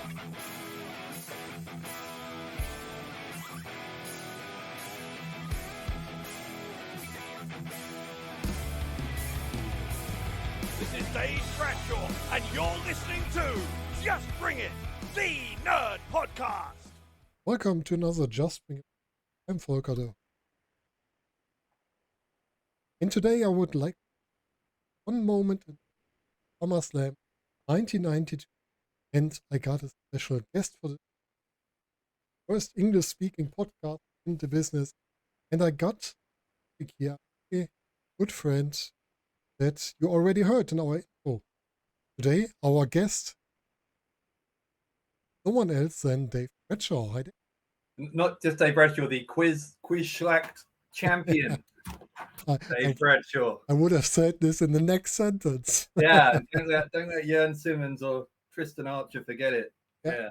This is Dave Bradshaw, and you're listening to Just Bring It, the Nerd Podcast. Welcome to another Just Bring It. I'm Volker and Dave. And today I would like one moment in Summerslam 1992, and I got a special guest for the first English-speaking podcast in the business, and I got here a good friend that you already heard in our intro. Today, our guest, no one else than Dave Bradshaw. Hi, Dave. Not just Dave Bradshaw, the quiz schlacht champion. Dave Bradshaw. I would have said this in the next sentence. Yeah, don't let Jörn Simmons or Tristan Archer forget it. Yeah.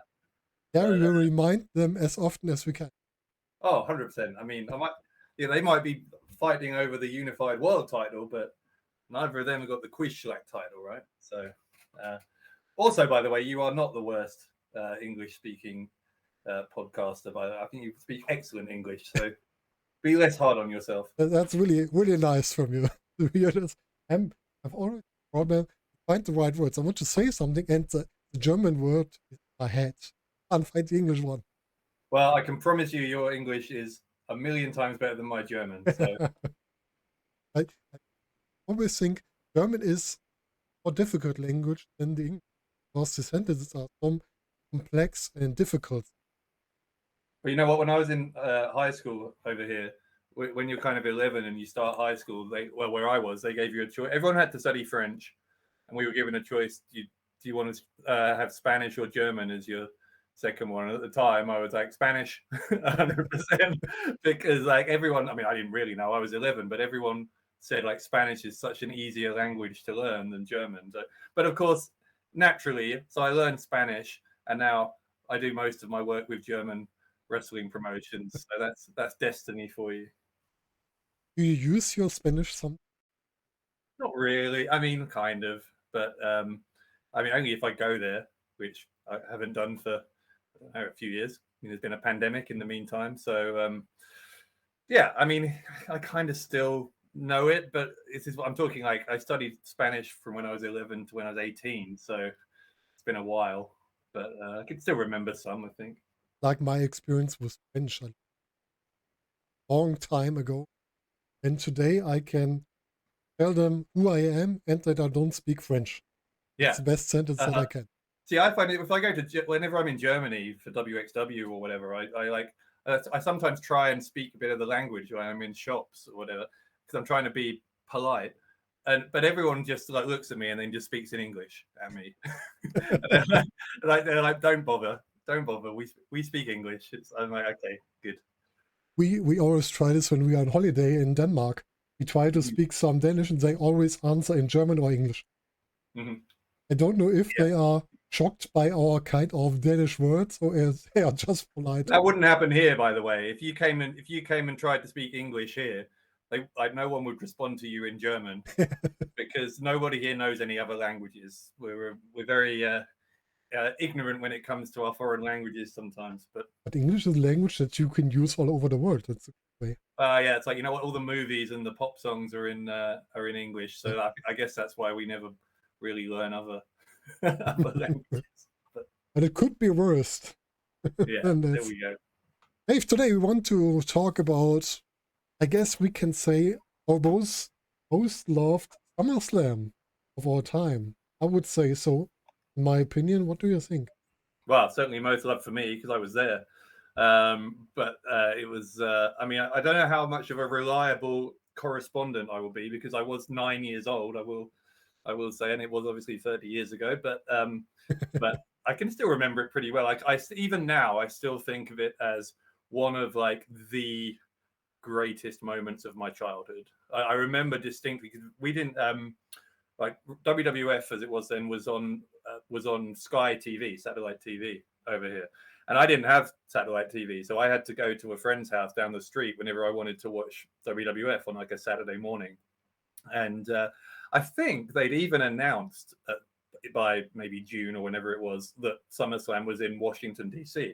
Yeah, we will remind them as often as we can. Oh, 100%. I mean, they might be fighting over the unified world title, but neither of them have got the quiz schlacht title, right? So, also, by the way, you are not the worst English-speaking podcaster. I think you speak excellent English, so be less hard on yourself. That's really, really nice from you. To be honest, I've already problem to find the right words. I want to say something, and the German word is in my head. I can't find the English one. Well, I can promise you, your English is a million times better than my German. So. I always think German is a more difficult language than the English, because the sentences are so complex and difficult. But you know what? When I was in high school over here, when you're kind of 11 and you start high school, where I was, they gave you a choice. Everyone had to study French, and we were given a choice. Do you want to have Spanish or German as your second one? And at the time, I was like Spanish, 100%, because like everyone. I mean, I didn't really know. I was 11, but everyone said like Spanish is such an easier language to learn than German. So, but of course, naturally, so I learned Spanish, and now I do most of my work with German wrestling promotions. So that's destiny for you. Do you use your Spanish some? Not really. I mean, kind of, but I mean, only if I go there, which I haven't done for a few years. I mean, there's been a pandemic in the meantime, so yeah. I mean, I kind of still know it, but this is what I'm talking. Like, I studied Spanish from when I was 11 to when I was 18, so it's been a while, but I can still remember some, I think. Like my experience with French a long time ago, and today I can tell them who I am and that I don't speak French. Yeah, it's the best sentence that I can. See, I find it if I go to whenever I'm in Germany for WXW or whatever, I sometimes try and speak a bit of the language when I'm in shops or whatever, because I'm trying to be polite. But everyone just like looks at me and then just speaks in English at me. They're like, don't bother. We speak English. I'm like, okay, good. We always try this when we are on holiday in Denmark. We try to speak some Danish, and they always answer in German or English. Mm-hmm. I don't know if they are shocked by our kind of Danish words, or if they are just polite. That wouldn't happen here, by the way. If you came and tried to speak English here, no one would respond to you in German because nobody here knows any other languages. We're very ignorant when it comes to our foreign languages sometimes. But English is a language that you can use all over the world. That's the way. Yeah, it's like, you know what, all the movies and the pop songs are in English. So I guess that's why we never really learn other languages. But it could be worse. Yeah, there we go. Dave, today we want to talk about, I guess we can say, our most loved SummerSlam of all time. I would say so, in my opinion. What do you think? Well, certainly most loved for me because I was there. But it was, I mean, I don't know how much of a reliable correspondent I will be because I was 9 years old. I will say, and it was obviously 30 years ago, but I can still remember it pretty well. Like even now, I still think of it as one of like the greatest moments of my childhood. I remember distinctly because we didn't like WWF as it was then was on Sky TV, satellite TV over here, and I didn't have satellite TV, so I had to go to a friend's house down the street whenever I wanted to watch WWF on like a Saturday morning, and I think they'd even announced by maybe June or whenever it was, that SummerSlam was in Washington, D.C.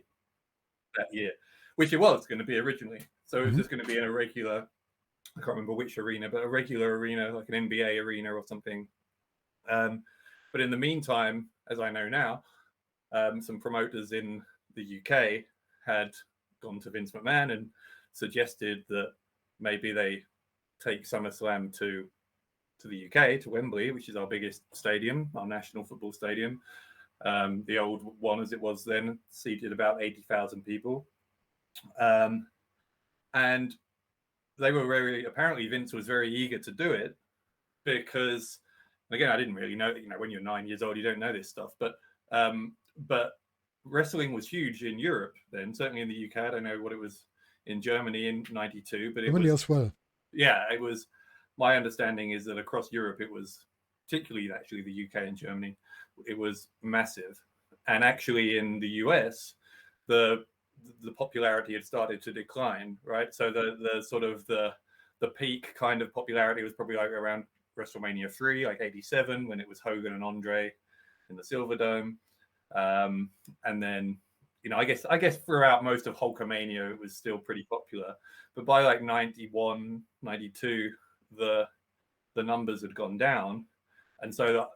that year, which it was going to be originally. So it was just going to be in a regular, I can't remember which arena, but a regular arena, like an NBA arena or something. But in the meantime, as I know now, some promoters in the UK had gone to Vince McMahon and suggested that maybe they take SummerSlam to the UK, to Wembley, which is our biggest stadium, our national football stadium. The old one, as it was then, seated about 80,000 people. And they were apparently Vince was very eager to do it because, again, I didn't really know, when you're 9 years old, you don't know this stuff, but wrestling was huge in Europe then, certainly in the UK. I don't know what it was in Germany in 92, but it Germany was as well. Yeah, it was. My understanding is that across Europe, it was, particularly actually the UK and Germany, it was massive. And actually in the US, the popularity had started to decline, right? So the sort of the peak kind of popularity was probably like around WrestleMania 3, like 87, when it was Hogan and Andre in the Silverdome. And then, I guess throughout most of Hulkamania, it was still pretty popular. But by like 91, 92, the numbers had gone down. And so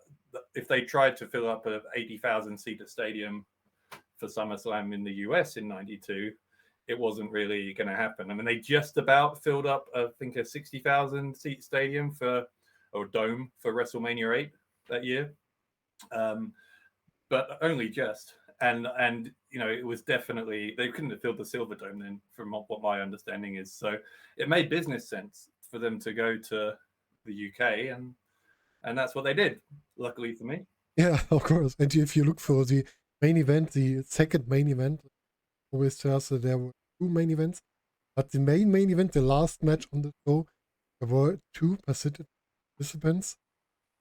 if they tried to fill up a 80,000 seater stadium for SummerSlam in the US in 92, it wasn't really going to happen. I mean, they just about filled up, I think, a 60,000 seat stadium or dome for WrestleMania 8 that year. But only just. And it was definitely, they couldn't have filled the Silverdome then, from what my understanding is. So it made business sense for them to go to the UK, and that's what they did, luckily for me. Yeah, of course. And if you look for the main event, the second main event, always tells that there were two main events, but the main event, the last match on the show, there were two participants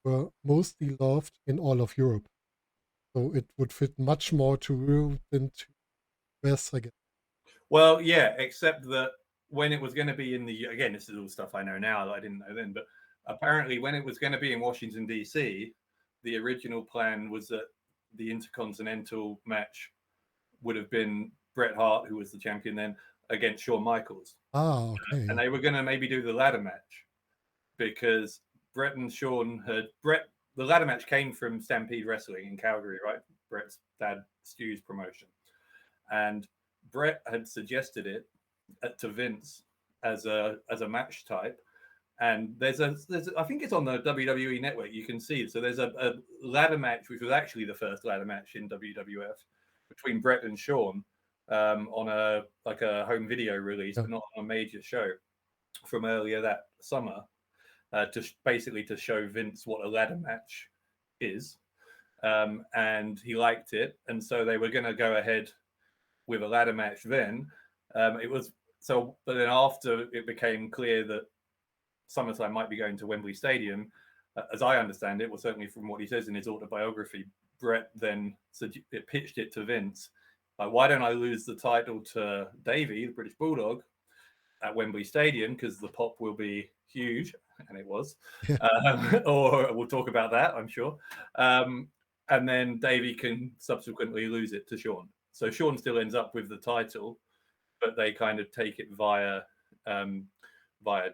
were mostly loved in all of Europe. So it would fit much more to Europe than to US, I guess. Well, yeah, except that when it was going to be again, this is all stuff I know now that I didn't know then, but apparently when it was going to be in Washington, D.C., the original plan was that the Intercontinental match would have been Bret Hart, who was the champion then, against Shawn Michaels. Ah, okay. And they were going to maybe do the ladder match because Bret and Shawn the ladder match came from Stampede Wrestling in Calgary, right? Bret's dad, Stu's promotion. And Bret had suggested it to Vince as a match type. And there's I think it's on the WWE network, you can see. So there's a ladder match, which was actually the first ladder match in WWF between Bret and Shawn on a home video release, but not on a major show, from earlier that summer. Basically to show Vince what a ladder match is, and he liked it, and so they were going to go ahead with a ladder match. Then but then after it became clear that SummerSlam might be going to Wembley Stadium, as I understand it, well, certainly from what he says in his autobiography, Bret then pitched it to Vince, like, why don't I lose the title to Davey, the British Bulldog, at Wembley Stadium, because the pop will be huge, and it was. Or we'll talk about that, I'm sure. And then Davey can subsequently lose it to Shawn. So Shawn still ends up with the title, but they kind of take it via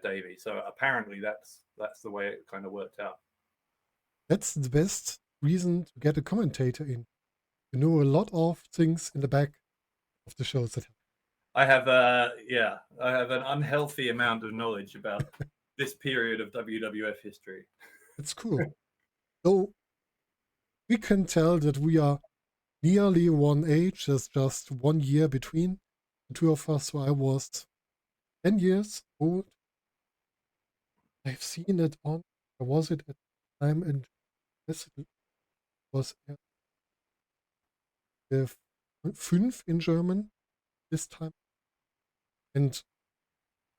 Davey. So apparently that's the way it kind of worked out. That's the best reason to get a commentator in. You know a lot of things in the back of the shows that happen. I have an unhealthy amount of knowledge about this period of WWF history. It's cool. So we can tell that we are nearly one age. There's just 1 year between the two of us. So I was 10 years old. I've seen it on, or was it at the time? And yes, it was at 5 in German this time. And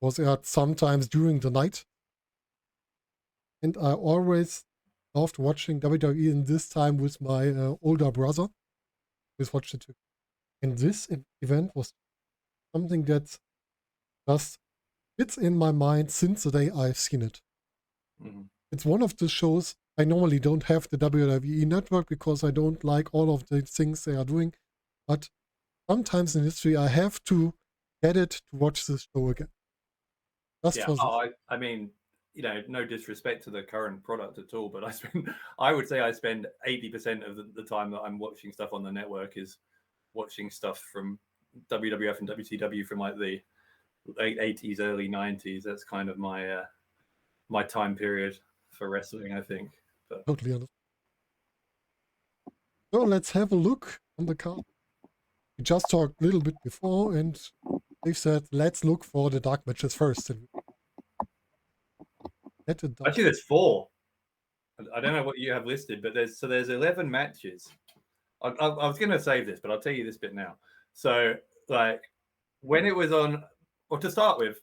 was aired sometimes during the night. And I always loved watching WWE, and this time with my older brother. We watched it too. And this event was something that just fits in my mind since the day I've seen it. Mm-hmm. It's one of the shows I normally don't have the WWE network because I don't like all of the things they are doing. But sometimes in history, I have to get it to watch this show again. Just Yeah. for this. I mean, no disrespect to the current product at all, but I would say I spend 80% of the time that I'm watching stuff on the network is watching stuff from WWF and WCW from like the late 80s, early 90s. That's kind of my time period for wrestling, I think. But Totally understand. So let's have a look on the card. We just talked a little bit before, and Dave said, let's look for the dark matches first. And actually, there's 4. I don't know what you have listed, but there's 11 matches. I was going to save this, but I'll tell you this bit now. So, like, when it was on, well, to start with,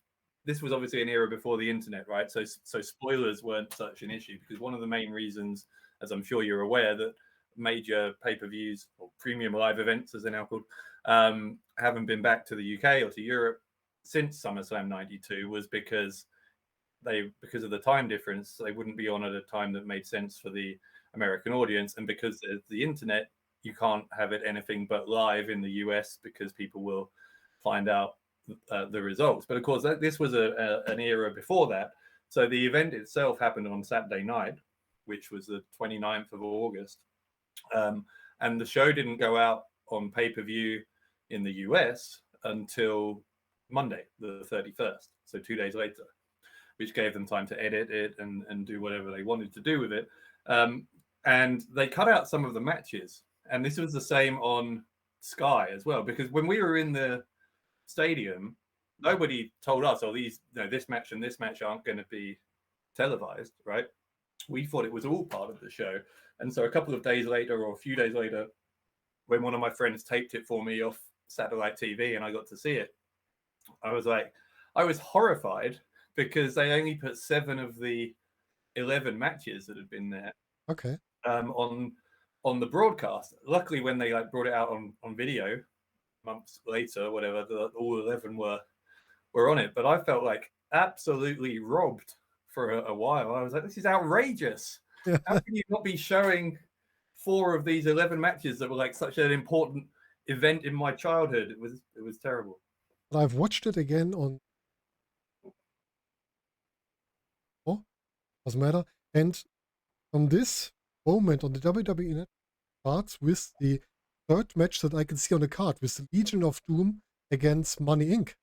this was obviously an era before the internet, right? So spoilers weren't such an issue, because one of the main reasons, as I'm sure you're aware, that major pay-per-views or premium live events, as they're now called, haven't been back to the UK or to Europe since SummerSlam '92 was because of the time difference. They wouldn't be on at a time that made sense for the American audience, and because there's the internet, you can't have it anything but live in the US because people will find out the results. But of course, this was an era before that. So the event itself happened on Saturday night, which was the 29th of August. And the show didn't go out on pay-per-view in the US until Monday, the 31st. So 2 days later, which gave them time to edit it and do whatever they wanted to do with it. And they cut out some of the matches. And this was the same on Sky as well, because when we were in the stadium, nobody told us, oh, this match and this match aren't going to be televised, right? We thought it was all part of the show. And so a couple of days later, or a few days later, when one of my friends taped it for me off satellite TV and I got to see it, I was horrified because they only put 7 of the 11 matches that had been there okay. On the broadcast. Luckily, when they brought it out on video months later, whatever, all 11 were on it. But I felt like absolutely robbed for a while. I was like, this is outrageous. How can you not be showing 4 of these 11 matches that were like such an important event in my childhood? It was terrible. But I've watched it again on. Oh, doesn't matter. And on this moment on the WWE net starts with the 3rd match that I can see on the card, with the Legion of Doom against Money Inc.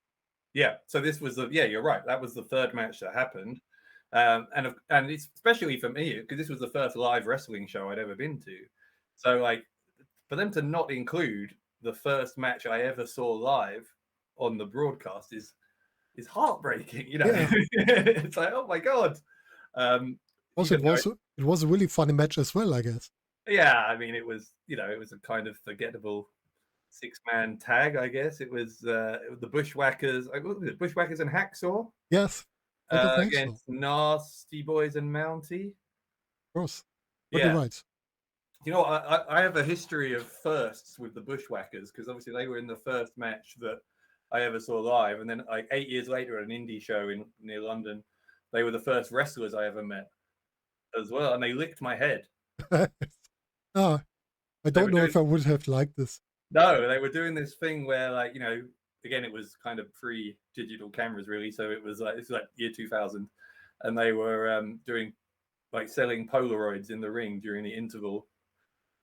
Yeah, so this was you're right. That was the 3rd match that happened. And it's especially for me, because this was the first live wrestling show I'd ever been to. So like, for them to not include the first match I ever saw live on the broadcast is heartbreaking. Yeah. It's like, oh my god. It was a really funny match as well, I guess. Yeah, I mean, it was a kind of forgettable 6-man tag, I guess. It was the Bushwhackers. What was it, Bushwhackers and Hacksaw? Yes. Against Nasty Boys and Mountie. Of course. But you're right. I have a history of firsts with the Bushwhackers, because obviously they were in the first match that I ever saw live, and then like 8 years later at an indie show near London, they were the first wrestlers I ever met as well, and they licked my head. I don't know if I would have liked this. No, they were doing this thing where, like, again, it was kind of pre-digital cameras, really. So it was like year 2000, and they were doing selling Polaroids in the ring during the interval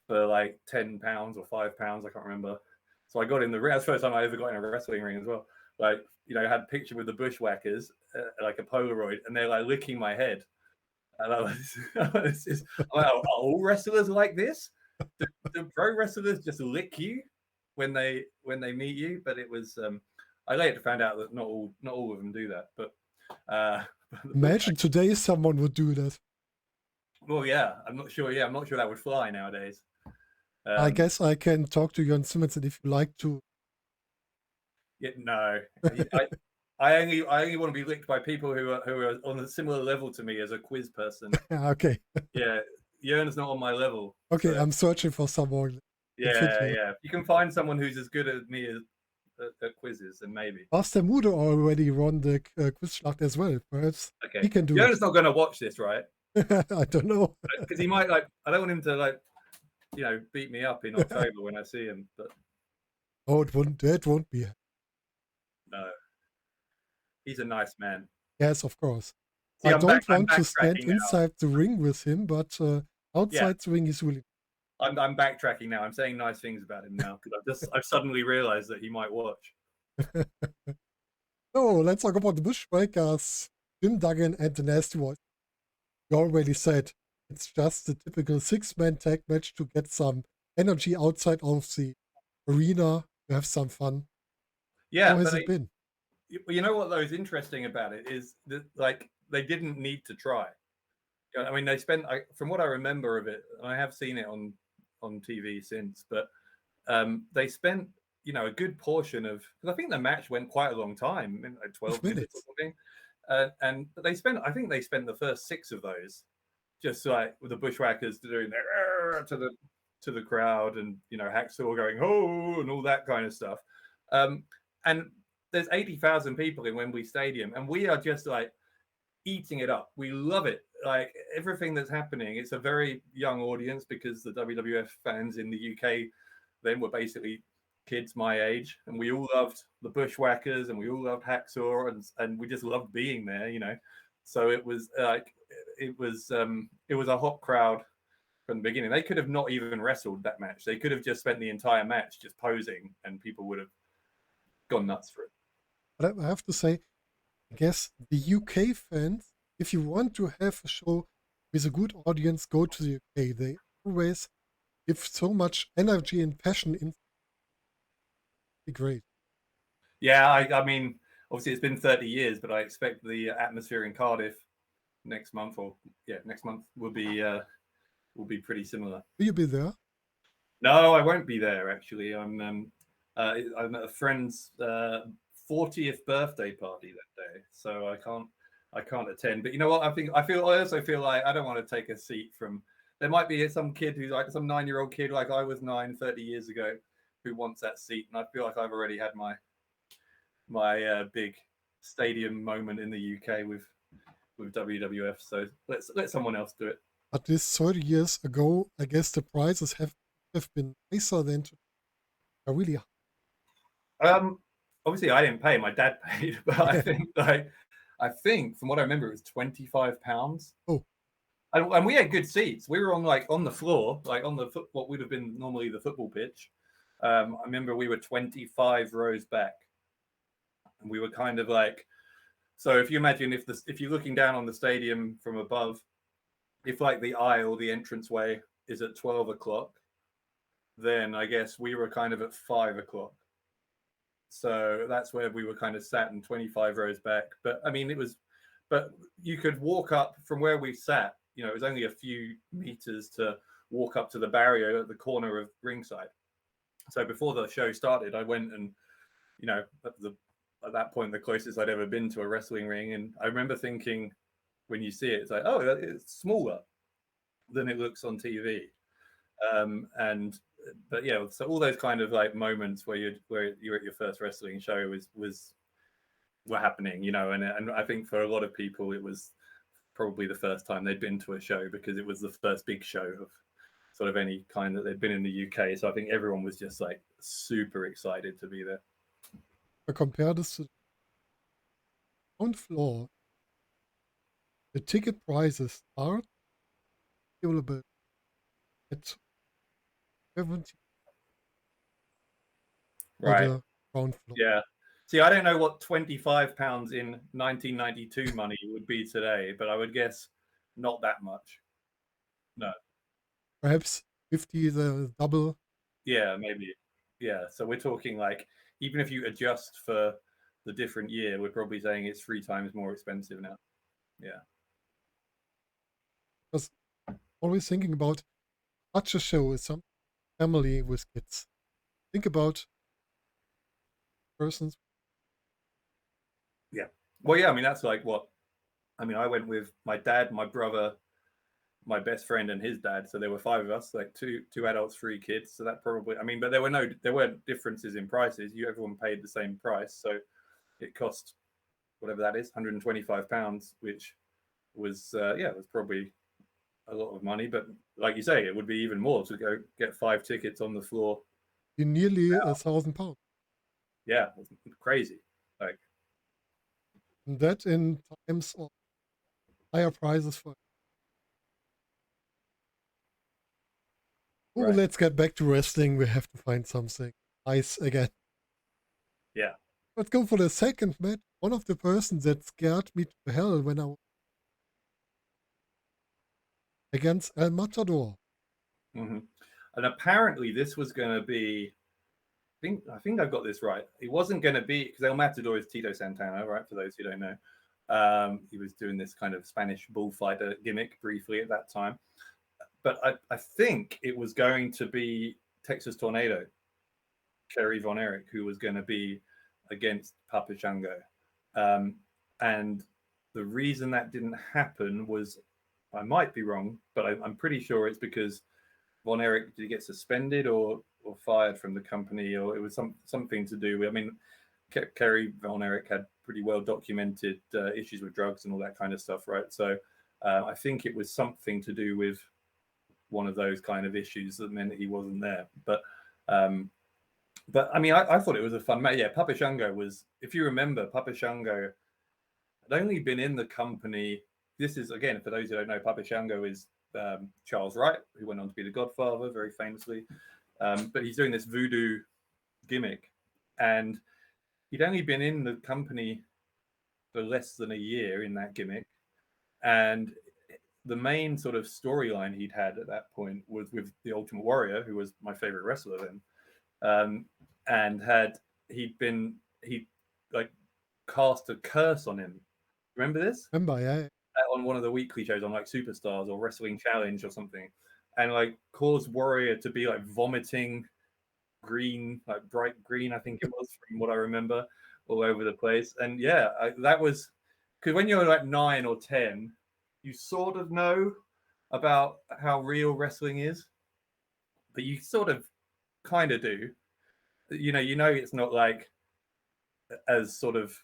for like £10 or £5, I can't remember. So I got in the ring. That's the first time I ever got in a wrestling ring as well. Like, I had a picture with the Bushwhackers, like a Polaroid, and they're like licking my head. And I was, are all wrestlers like this? Do pro wrestlers just lick you when they meet you? But it was, I later found out that not all of them do that. But imagine today someone would do that. Well, yeah, I'm not sure that would fly nowadays. I guess I can talk to Jon Simmons, and if you like to. Yeah, no, I only want to be licked by people who are on a similar level to me as a quiz person. Okay. Yeah, Jörn's not on my level. Okay, so. I'm searching for someone. Yeah. You can find someone who's as good as me at quizzes, and maybe. Master Mudo already won the quiz schlacht as well. Perhaps okay. he can do Jörn's not going to watch this, right? I don't know. Because he might like. I don't want him to like, beat me up in October when I see him. But Oh, that won't be. no, he's a nice man. Yes, of course. See, I I'm don't I'm want to stand backtracking now. inside the ring with him, but Yeah, outside the ring is really. I'm backtracking now. I'm saying nice things about him now because I've suddenly realized that he might watch. No, let's talk about the Bushbreakers, Jim Duggan and the Nasty Boys. You already said it's just the typical six-man tag match to get some energy outside of the arena, to have some fun. Yeah, How has but it been? you know what though is interesting about it is that like they didn't need to try. I mean, they spent, from what I remember of it, and I have seen it on TV since, but they spent a good portion of, because I think the match went quite a long time, like 12 minutes or something, and I think they spent the first 6 of those just like with the Bushwhackers doing their to the crowd, and Hacksaw going oh and all that kind of stuff, and there's 80,000 people in Wembley Stadium, and we are just like eating it up. We love it. Like everything that's happening, it's a very young audience because the WWF fans in the UK then were basically kids my age, and we all loved the Bushwhackers and we all loved Hacksaw, and we just loved being there, So it was like it was a hot crowd from the beginning. They could have not even wrestled that match. They could have just spent the entire match just posing, and people would have gone nuts for it. But I have to say, I guess the UK fans, if you want to have a show with a good audience, go to the UK. They always give so much energy and passion in. Be great. Yeah, I mean, obviously it's been 30 years, but I expect the atmosphere in Cardiff next month will be pretty similar. Will you be there? No, I won't be there actually. I'm at a friend's 40th birthday party that day, so I can't attend. But you know what? I also feel like I don't want to take a seat from. There might be some kid who's like some 9-year-old kid like I was 30 years ago who wants that seat, and I feel like I've already had my big stadium moment in the UK with WWF. So let someone else do it. But this 30 years ago, I guess the prices have been nicer than to really. Obviously I didn't pay. My dad paid, but I think from what I remember, it was £25. Oh. And we had good seats. We were on the floor, like on what would have been normally the football pitch. I remember we were 25 rows back, and we were kind of like. So if you imagine if you're looking down on the stadium from above, if like the aisle, the entranceway is at 12 o'clock, then I guess we were kind of at 5 o'clock. So that's where we were kind of sat in 25 rows back. But I mean, but you could walk up from where we sat. It was only a few meters to walk up to the barrier at the corner of ringside. So before the show started, I went and, at that point, the closest I'd ever been to a wrestling ring. And I remember thinking, when you see it, it's like, oh, it's smaller than it looks on TV. But yeah, so all those kind of like moments where you're at your first wrestling show were happening, and I think for a lot of people it was probably the first time they'd been to a show because it was the first big show of sort of any kind that they'd been in the UK. So I think everyone was just like super excited to be there. I compare this to the ground floor. The ticket prices are available at 70 right. for the ground floor. Yeah. See, I don't know what £25 in 1992 money would be today, but I would guess not that much. No. Perhaps 50 the double. Yeah, maybe. Yeah. So we're talking like, even if you adjust for the different year, we're probably saying it's 3 times more expensive now. Yeah. Because always thinking about such a show is some family with kids. Think about persons. Yeah. Well, yeah, I mean, that's like what, I mean, I went with my dad, my brother, my best friend and his dad. So there were 5 of us, like two adults, 3 kids. So that probably, I mean, but there weren't differences in prices. Everyone paid the same price. So it cost whatever that is, £125, which was, it was probably a lot of money, but like you say, it would be even more to go get 5 tickets on the floor. Nearly £1,000. Yeah, it's crazy. Like, And that in times of higher prices for. Oh, right. let's get back to wrestling. We have to find something nice again. Yeah. Let's go for the second match. One of the persons that scared me to hell when I was against El Matador. And apparently this was going to be, I think I've got this right. It wasn't going to be, because El Matador is Tito Santana, right? For those who don't know. He was doing this kind of Spanish bullfighter gimmick briefly at that time. But I think it was going to be Texas Tornado, Kerry Von Erich, who was going to be against Papa Shango. And the reason that didn't happen was, I might be wrong, but I'm pretty sure it's because Von Erich, did he get suspended or fired from the company, or it was something to do with, I mean, Kerry Von Erich had pretty well documented issues with drugs and all that kind of stuff, right? So I think it was something to do with one of those kind of issues that meant that he wasn't there. But I mean, I thought it was a fun match. Yeah, Papa Shango was, if you remember, Papa Shango had only been in the company. This is, again, for those who don't know, Papa Shango is Charles Wright, who went on to be the Godfather very famously. But he's doing this voodoo gimmick. And he'd only been in the company for less than a year in that gimmick. And the main sort of storyline he'd had at that point was with the Ultimate Warrior, who was my favorite wrestler then. And he'd like cast a curse on him. Remember this? Remember, yeah. On one of the weekly shows on like Superstars or Wrestling Challenge or something, and like caused Warrior to be like vomiting green, like bright green, I think it was, from what I remember, all over the place. And yeah, that was because when you're like 9 or 10, you sort of know about how real wrestling is, but you sort of kind of do. You know, it's not like as sort of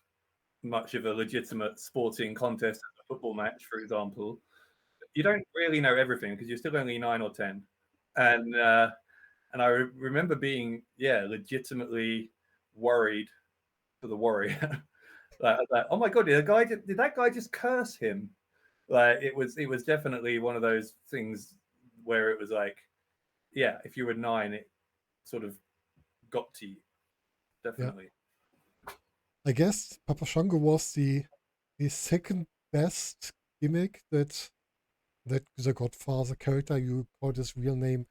much of a legitimate sporting contest as a football match, for example. You don't really know everything because you're still only 9 or 10. And I remember being, legitimately worried for the Warrior. like, oh my God, did that guy just curse him? Like it was definitely one of those things where it was like, yeah, if you were 9, it sort of got to you. Definitely. Yeah. I guess Papa Shango was the second best gimmick that the Godfather character, you called his real name,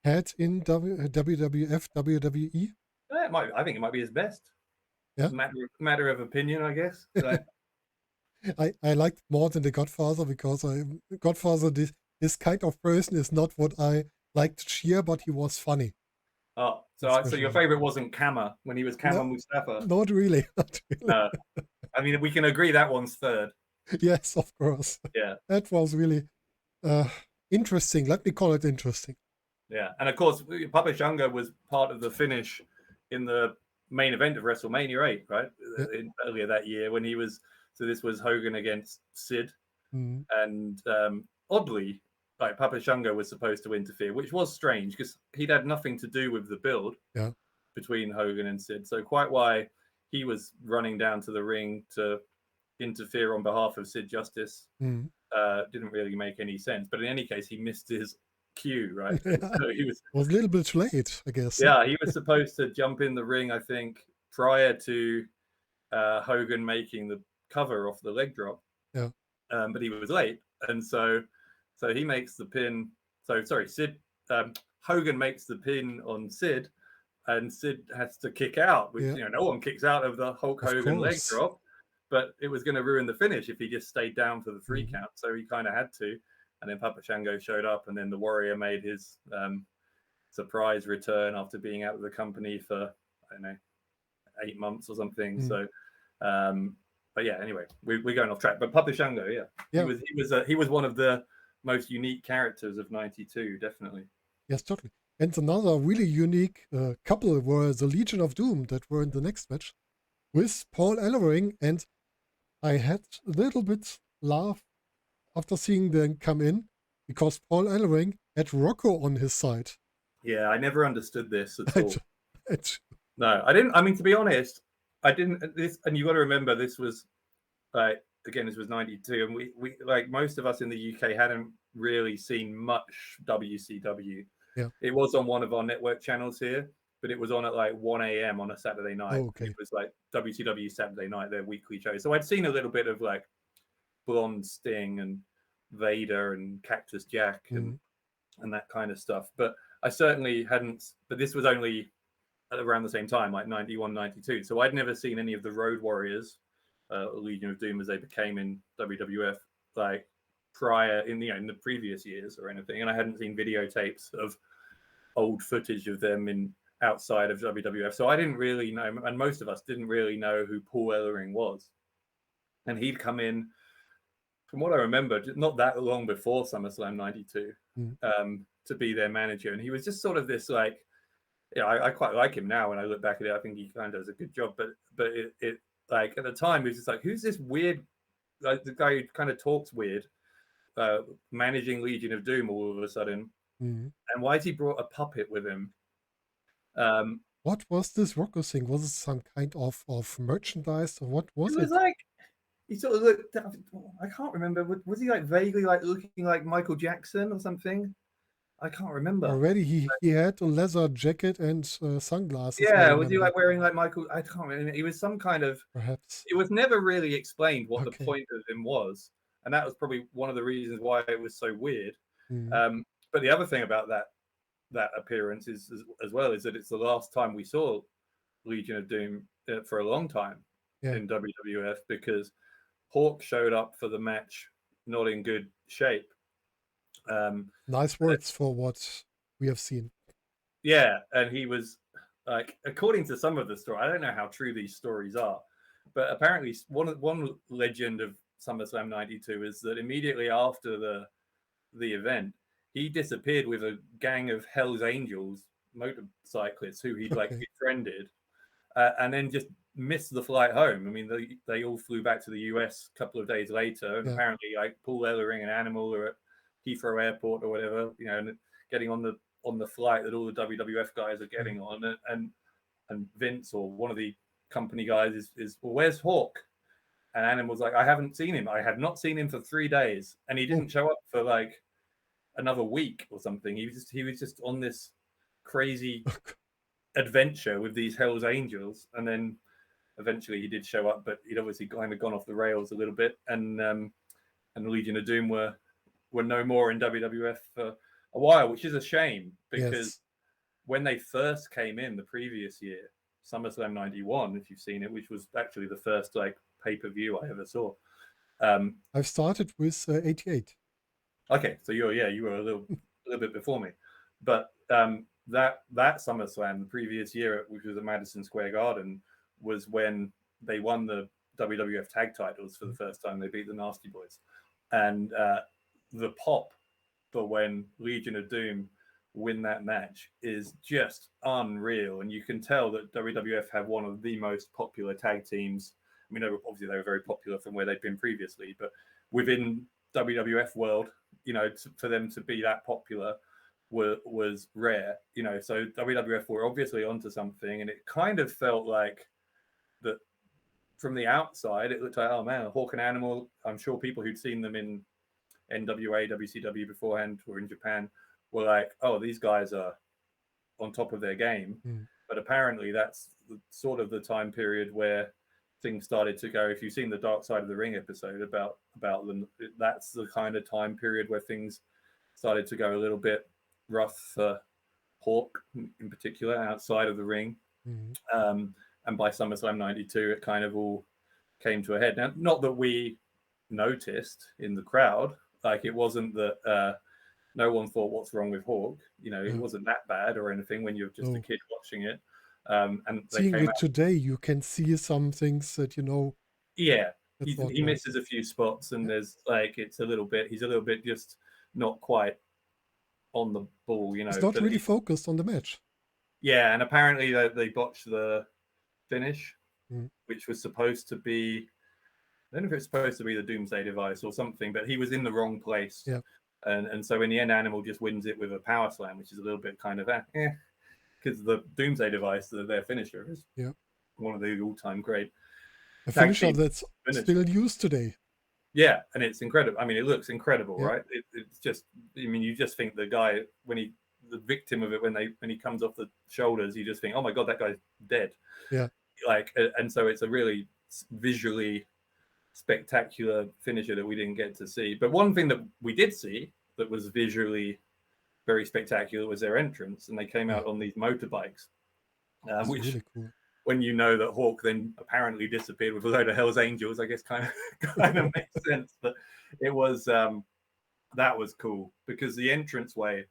had in WWF, WWE. I think it might be his best. Yeah. Matter of opinion, I guess. Like, I liked more than the Godfather because Godfather, this kind of person is not what I like to cheer, but he was funny. Oh, so your favorite wasn't Kama when he was Kama Mustafa? Not really. No. I mean, we can agree that one's third. Yes, of course. Yeah. That was really interesting. Let me call it interesting. Yeah. And of course, Papa Shango was part of the finish in the main event of WrestleMania 8, right? Yeah. Earlier that year when he was, so this was Hogan against Sid. Mm-hmm. And oddly, like Papa Shango was supposed to interfere, which was strange because he'd had nothing to do with the build between Hogan and Sid. So quite why he was running down to the ring to interfere on behalf of Sid Justice didn't really make any sense. But in any case, he missed his cue, right? Yeah. So he was a little bit late, I guess. Yeah, he was supposed to jump in the ring, I think, prior to Hogan making the cover off the leg drop. Yeah. But he was late, and so he makes the pin. So sorry, Sid. Hogan makes the pin on Sid, and Sid has to kick out. Which no one kicks out of the Hulk Hogan leg drop, but it was going to ruin the finish if he just stayed down for the 3 count. So he kind of had to. And then Papa Shango showed up, and then the Warrior made his surprise return after being out of the company for, I don't know, 8 months or something. So, but yeah, anyway, we're going off track. But Papa Shango, he was one of the most unique characters of '92, definitely. Yes, totally. And another really unique couple were the Legion of Doom that were in the next match with Paul Ellering, and I had a little bit laugh after seeing them come in because Paul Ellering had Rocco on his side. Yeah, I never understood this at I all. d- I d- No, I didn't. I mean, to be honest, I didn't. This, and you got to remember, this was like, again, this was '92, and we like most of us in the UK hadn't really seen much WCW. Yeah. It was on one of our network channels here, but it was on at like 1 a.m. on a Saturday night. Oh, okay. It was like WCW Saturday Night, their weekly show. So I'd seen a little bit of like Blonde Sting and Vader and Cactus Jack and that kind of stuff. But I certainly hadn't. But this was only around the same time, like 91, 92. So I'd never seen any of the Road Warriors, Legion of Doom as they became in WWF, like prior in the in the previous years or anything. And I hadn't seen videotapes of old footage of them in outside of WWF. So I didn't really know, and most of us didn't really know who Paul Ellering was. And he'd come in, from what I remember, not that long before SummerSlam 92, to be their manager. And he was just sort of this like, yeah, I quite like him now. When I look back at it, I think he kind of does a good job. But it like at the time, it was just like, who's this weird, like the guy who kind of talks weird, managing Legion of Doom all of a sudden, and why has he brought a puppet with him? What was this Rocco thing? Was it some kind of merchandise, or what was it? Was like he sort of looked. I can't remember. Was he like vaguely like looking like Michael Jackson or something? I can't remember. Already, he had a leather jacket and sunglasses. Yeah, was he like wearing like Michael? I can't remember. He was some kind of. Perhaps. It was never really explained what the point of him was, and that was probably one of the reasons why it was so weird. But the other thing about that appearance is as well is that it's the last time we saw Legion of Doom for a long time in WWF, because Hawk showed up for the match not in good shape. Nice words for what we have seen. Yeah, and he was like, according to some of the story, I don't know how true these stories are, but apparently one legend of SummerSlam 92 is that immediately after the event, he disappeared with a gang of Hell's Angels motorcyclists who he'd like befriended, and then just missed the flight home. I mean, they all flew back to the US a couple of days later, and apparently like Paul Ellering and Animal are at Heathrow Airport or whatever, you know, and getting on the flight that all the WWF guys are getting on, and Vince or one of the company guys is well, where's Hawk? And Animal's like, I haven't seen him. I have not seen him for 3 days, and he didn't show up for like another week or something. He was just on this crazy adventure with these Hell's Angels, and then eventually he did show up, but he'd obviously kind of gone off the rails a little bit, and the Legion of Doom were no more in WWF for a while, which is a shame, because when they first came in the previous year, SummerSlam 91, if you've seen it, which was actually the first like pay-per-view I ever saw. I've started with 88. Okay, so you were a little bit before me, but that SummerSlam the previous year, which was at Madison Square Garden, was when they won the WWF tag titles for the first time. They beat the Nasty Boys, and the pop for when Legion of Doom win that match is just unreal, and you can tell that WWF have one of the most popular tag teams. I mean, obviously they were very popular from where they'd been previously, but within WWF world, you know, for them to be that popular was rare, you know. So WWF were obviously onto something, and it kind of felt like that from the outside. It looked like, oh man, Hawk and Animal. I'm sure people who'd seen them in NWA, WCW beforehand or in Japan were like, oh, these guys are on top of their game. But apparently that's sort of the time period where things started to go. If you've seen the Dark Side of the Ring episode about them, that's the kind of time period where things started to go a little bit rough for Hawk in particular outside of the ring. And by SummerSlam 92, it kind of all came to a head. Now, not that we noticed in the crowd, like it wasn't that no one thought, what's wrong with Hawk? You know, it wasn't that bad or anything when you're just a kid watching it. And seeing it today, you can see some things that, you know. Yeah, he misses a few spots, and there's like, he's a little bit just not quite on the ball, you know. He's not really focused on the match. Yeah, and apparently they botched the finish, which was supposed to be, I don't know if it's supposed to be the Doomsday Device or something, but he was in the wrong place And so in the end, Animal just wins it with a power slam, which is a little bit kind of because the Doomsday device, their finisher, is one of the all-time great A tag finisher team that's finisher. still used today. Yeah, and it's incredible. I mean, it looks incredible, Yeah. right? It's just, I mean, you just think the guy, the victim of it, when he comes off the shoulders, you just think, oh my God, that guy's dead. Yeah. Like, and so it's a really visually spectacular finisher that we didn't get to see. But one thing that we did see that was visually very spectacular was their entrance, and they came out on these motorbikes, which really cool. When you know that Hawk then apparently disappeared with a load of Hell's Angels, I guess kind of makes sense. But it was that was cool because the entranceway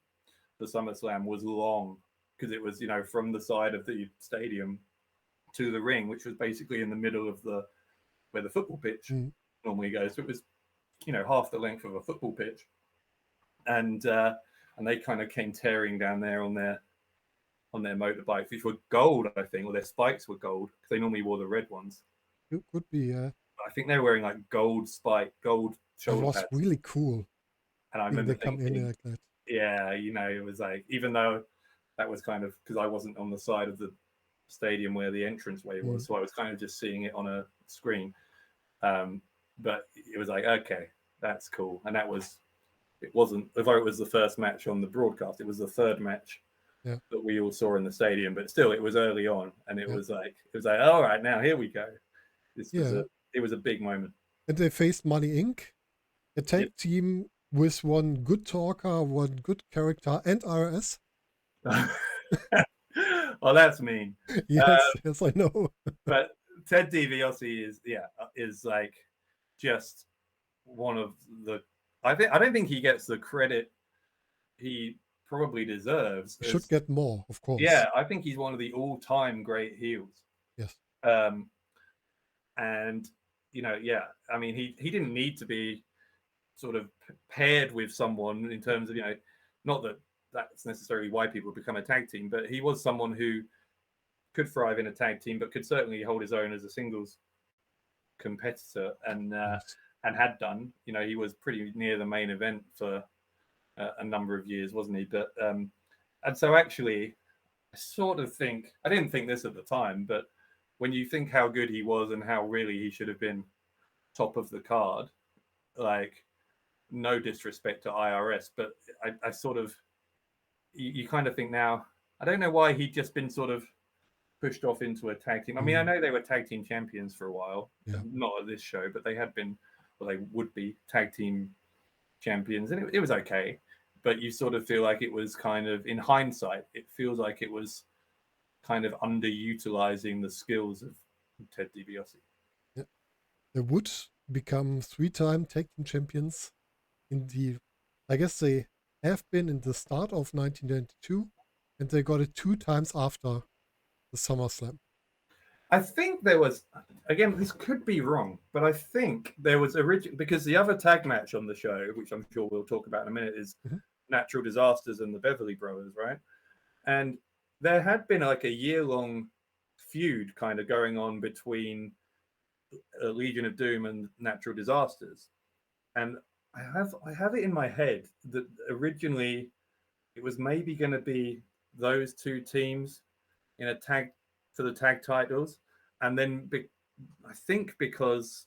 for SummerSlam was long because it was, from the side of the stadium to the ring, which was basically in the middle of where the football pitch normally goes. So it was, half the length of a football pitch, and they kind of came tearing down there on their motorbikes, which were gold, I think, or their spikes were gold because they normally wore the red ones. It could be, yeah. I think they were wearing like gold shoulder pads. That was really cool. And I remember they come in like that. Yeah, it was like, even though that was kind of because I wasn't on the side of the stadium where the entranceway was, so I was kind of just seeing it on a screen. But it was like, okay, that's cool. And it wasn't, although it was the first match on the broadcast, it was the third match that we all saw in the stadium. But still, it was early on, and it was like, all right, now here we go. It was a big moment. And they faced Money Inc., a tag team with one good talker, one good character, and RS. Well, that's mean. Yes, I know. But Ted DiBiase is like just one of the. I don't think he gets the credit he probably deserves. Should get more, of course. Yeah, I think he's one of the all-time great heels. Yes. And I mean, he didn't need to be sort of paired with someone in terms of, not that that's necessarily why people become a tag team, but he was someone who could thrive in a tag team, but could certainly hold his own as a singles competitor, and had done. He was pretty near the main event for a number of years, wasn't he? But and so actually, I sort of think, I didn't think this at the time, but when you think how good he was and how really he should have been top of the card, like, no disrespect to IRS, but I sort of, you kind of think now, I don't know why he'd just been sort of pushed off into a tag team. I mean, I know they were tag team champions for a while, not at this show, but they had been, well, they would be tag team champions, and it was okay. But you sort of feel like it was kind of, in hindsight, it feels like it was kind of underutilizing the skills of Ted DiBiase. Yeah. They would become 3-time tag team champions I guess they have been in the start of 1992, and they got it 2 times after the SummerSlam. I think there was, again, this could be wrong, but I think there was because the other tag match on the show, which I'm sure we'll talk about in a minute, is Natural Disasters and the Beverly Brothers, right? And there had been like a year-long feud kind of going on between Legion of Doom and Natural Disasters. And I have it in my head that originally it was maybe going to be those two teams in a tag for the tag titles, and then I think because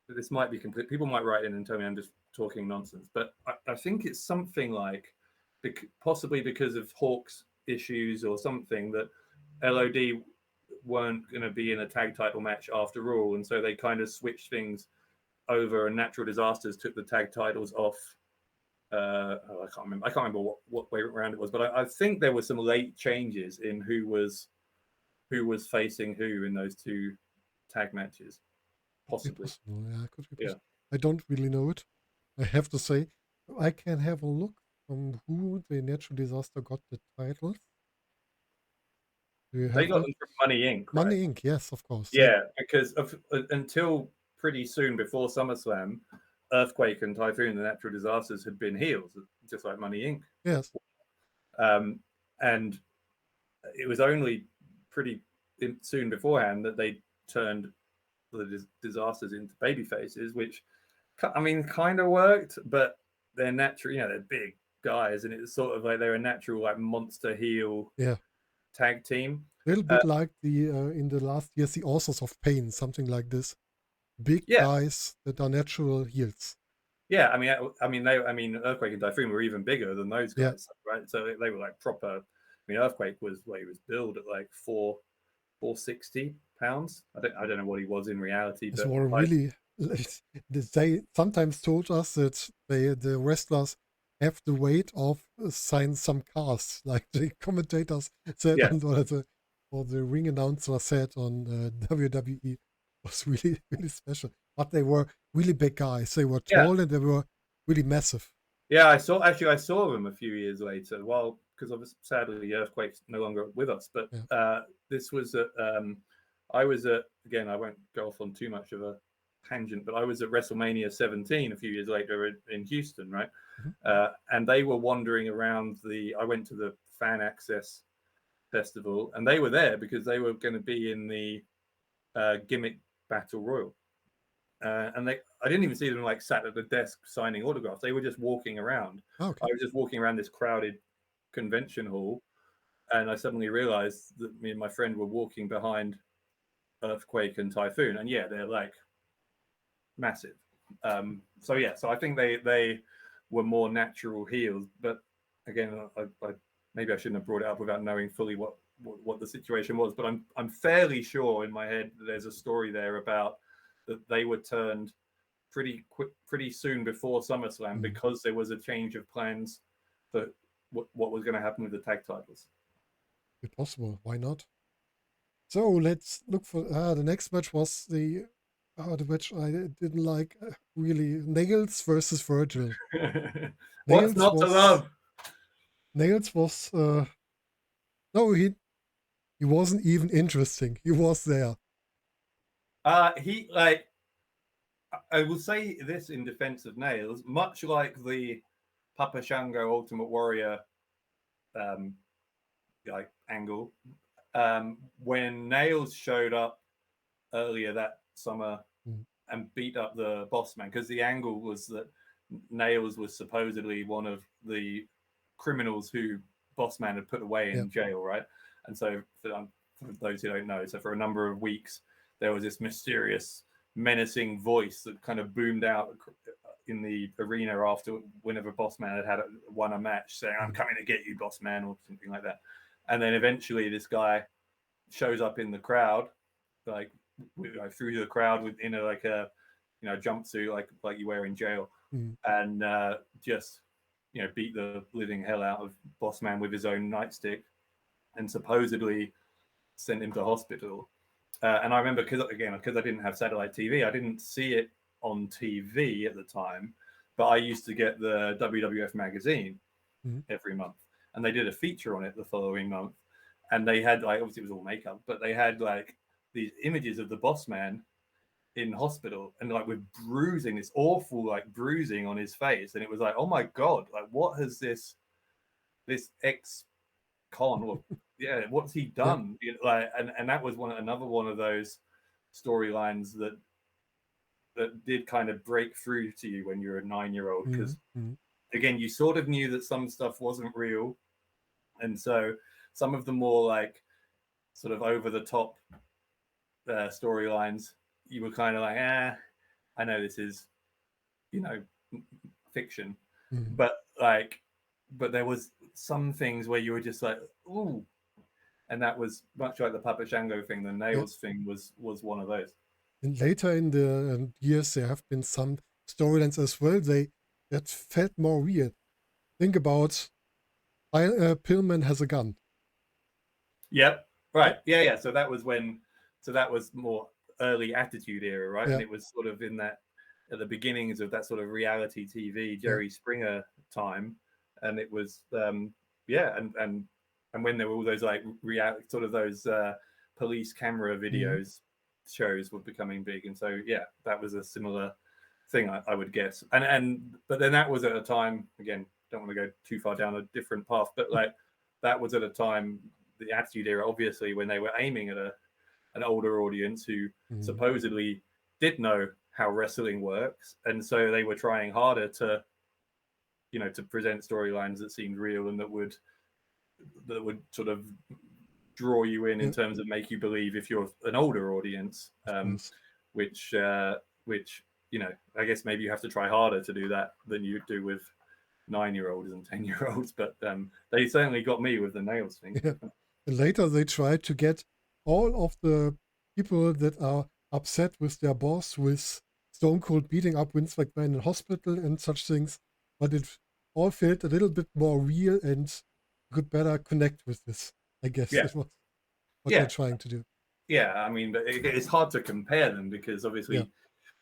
this might be complete, people might write in and tell me I'm just talking nonsense, but I think it's something like possibly because of Hawk's issues or something, that LOD weren't going to be in a tag title match after all, and so they kind of switched things over, and Natural Disasters took the tag titles off. I can't remember what way around it was, but I think there were some late changes in who was facing who in those 2 tag matches, possibly. Yeah, could be possible. I don't really know it, I have to say. I can have a look from who the Natural Disaster got the titles. They got them from Money Inc. Right? Money Inc. Yes, of course. Yeah, because until pretty soon before SummerSlam, Earthquake and Typhoon, the Natural Disasters, had been heels, just like Money Inc. Yes. And it was only pretty soon beforehand that they turned the Disasters into baby faces, which, I mean, kind of worked, but they're natural, they're big guys, and it's sort of like they're a natural like monster heel Yeah. tag team. A little bit like the in the last years, the Authors of Pain, something like this. Big Yeah. guys that are natural heels. Yeah, I mean, Earthquake and Typhoon were even bigger than those Yeah. guys, right? So they were like proper. I mean, Earthquake was billed at like 460 pounds. I don't know what he was in reality, It's but more really. They sometimes told us that the wrestlers have the weight of some cars, like the commentators said Yeah. or the ring announcer said on WWE. Was really really special. But they were really big guys. They were tall and they were really massive. Yeah, I saw them a few years later. Well, because obviously, sadly, the Earthquake's no longer with us. But this was at I was at, again, I won't go off on too much of a tangent, but I was at WrestleMania 17 a few years later in Houston, right? Mm-hmm. And they were wandering around I went to the Fan Access Festival, and they were there because they were going to be in the Gimmick Battle Royal. And I didn't even see them like sat at the desk signing autographs. They were just walking around. Okay. I was just walking around this crowded convention hall, and I suddenly realized that me and my friend were walking behind Earthquake and Typhoon, and yeah, they're like massive. So I think they were more natural heels. But again, I maybe I shouldn't have brought it up without knowing fully what the situation was. But I'm fairly sure in my head that there's a story there about that they were turned pretty soon before SummerSlam because there was a change of plans for what was going to happen with the tag titles. It's possible. Why not? So let's look for the next match was the match I didn't like really. Nails versus Virgil. What's not to love? Nails was no, he wasn't even interesting. He was there. He like, I will say this in defense of Nails, much like the Papa Shango Ultimate Warrior like angle, when Nails showed up earlier that summer and beat up the Boss Man, because the angle was that Nails was supposedly one of the criminals who Boss Man had put away in jail, right? And so for those who don't know, so for a number of weeks there was this mysterious, menacing voice that kind of boomed out in the arena after whenever Boss Man had won a match, saying, "I'm coming to get you, Boss Man," or something like that. And then eventually this guy shows up in the crowd, like through the crowd in a jumpsuit like you wear in jail, and just beat the living hell out of Boss Man with his own nightstick, and supposedly sent him to hospital. And I remember because I didn't have satellite TV, I didn't see it on TV at the time, but I used to get the WWF magazine every month, and they did a feature on it the following month, and they had like, obviously it was all makeup, but they had like these images of the Boss Man in hospital and like with bruising, this awful like bruising on his face, and it was like, oh my god, like what has this ex-con or what's he done? And that was another one of those storylines that did kind of break through to you when you're a 9-year-old, because again, you sort of knew that some stuff wasn't real, and so some of the more like sort of over the top storylines, you were kind of like, I know this is fiction, but there was some things where you were just like, ooh. And that was much like the Papa Shango thing. The Nails thing was one of those. And later in the years, there have been some storylines as well. That felt more weird. Think about Pillman has a gun. Yep. Right. Yeah. So that was more early Attitude Era, right? Yeah. And it was sort of in that at the beginnings of that sort of reality TV Jerry Springer time, and it was and when there were all those like sort of those police camera videos shows were becoming big, and so that was a similar thing, I would guess. But then that was at a time, again, don't want to go too far down a different path, but like that was at a time, the Attitude Era, obviously, when they were aiming at an older audience who supposedly did know how wrestling works, and so they were trying harder to to present storylines that seemed real and that would sort of draw you in terms of make you believe if you're an older audience, which I guess maybe you have to try harder to do that than you do with 9-year-olds and 10-year-olds, but they certainly got me with the nails thing. Yeah. And later they tried to get all of the people that are upset with their boss, with Stone Cold beating up Vince McMahon in hospital and such things, but it all felt a little bit more real and could better connect with this, I guess. It was what they're trying to do. Yeah, I mean, but it's hard to compare them because obviously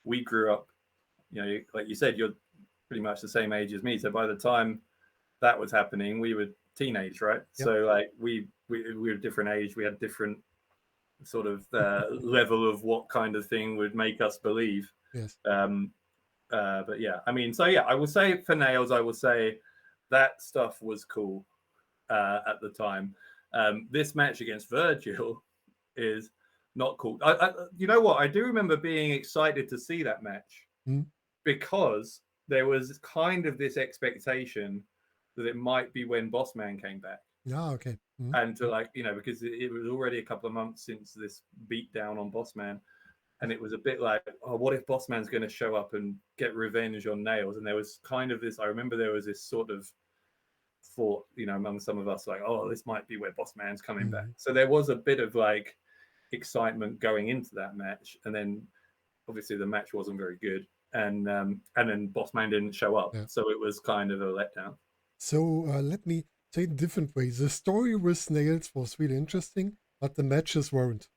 we grew up, like you said, you're pretty much the same age as me. So by the time that was happening, we were teenage, right? Yep. So like we were different age. We had different sort of level of what kind of thing would make us believe. Yes. But yeah, I mean, so yeah, I would say for nails, I would say that stuff was cool at the time. This match against Virgil is not cool. You know what? I do remember being excited to see that match because there was kind of this expectation that it might be when Bossman came back. Yeah, okay. And to because it was already a couple of months since this beat down on Bossman. And it was a bit like, oh, what if Bossman's going to show up and get revenge on Nails? And there was kind of this, I remember there was this sort of thought, among some of us, like, oh, this might be where Bossman's coming back. So there was a bit of like excitement going into that match. And then obviously the match wasn't very good. And then Bossman didn't show up. Yeah. So it was kind of a letdown. So let me say it different ways. The story with Nails was really interesting, but the matches weren't.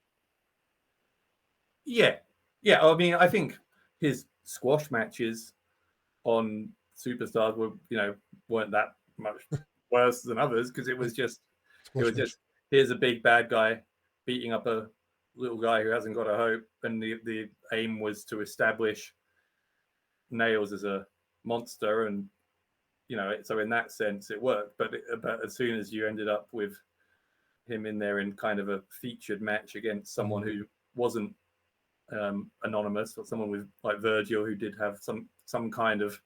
Yeah. I mean, I think his squash matches on Superstars weren't that much worse than others because it was just here's a big bad guy beating up a little guy who hasn't got a hope, and the aim was to establish Nails as a monster, and so in that sense it worked. But as soon as you ended up with him in there in kind of a featured match against someone who wasn't anonymous, or someone with like Virgil who did have some kind of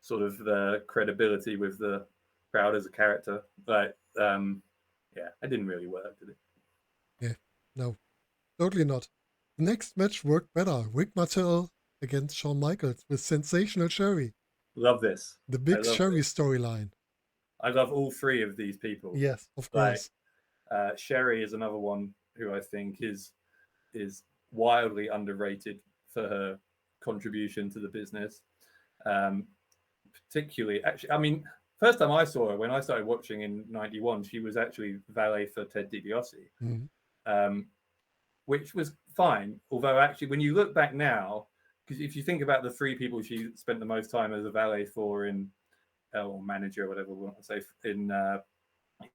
sort of the credibility with the crowd as a character, but it didn't really work, did it? Yeah, no, totally not. The next match worked better. Rick Martel against Shawn Michaels with Sensational Sherry. Love this. The big Sherry storyline. I love all three of these people. Yes, of course. Sherry is another one who I think is wildly underrated for her contribution to the business. Particularly, actually, I mean, first time I saw her when I started watching in '91, she was actually valet for Ted DiBiase, which was fine. Although actually, when you look back now, because if you think about the three people she spent the most time as a valet for or manager, or whatever we want to say, in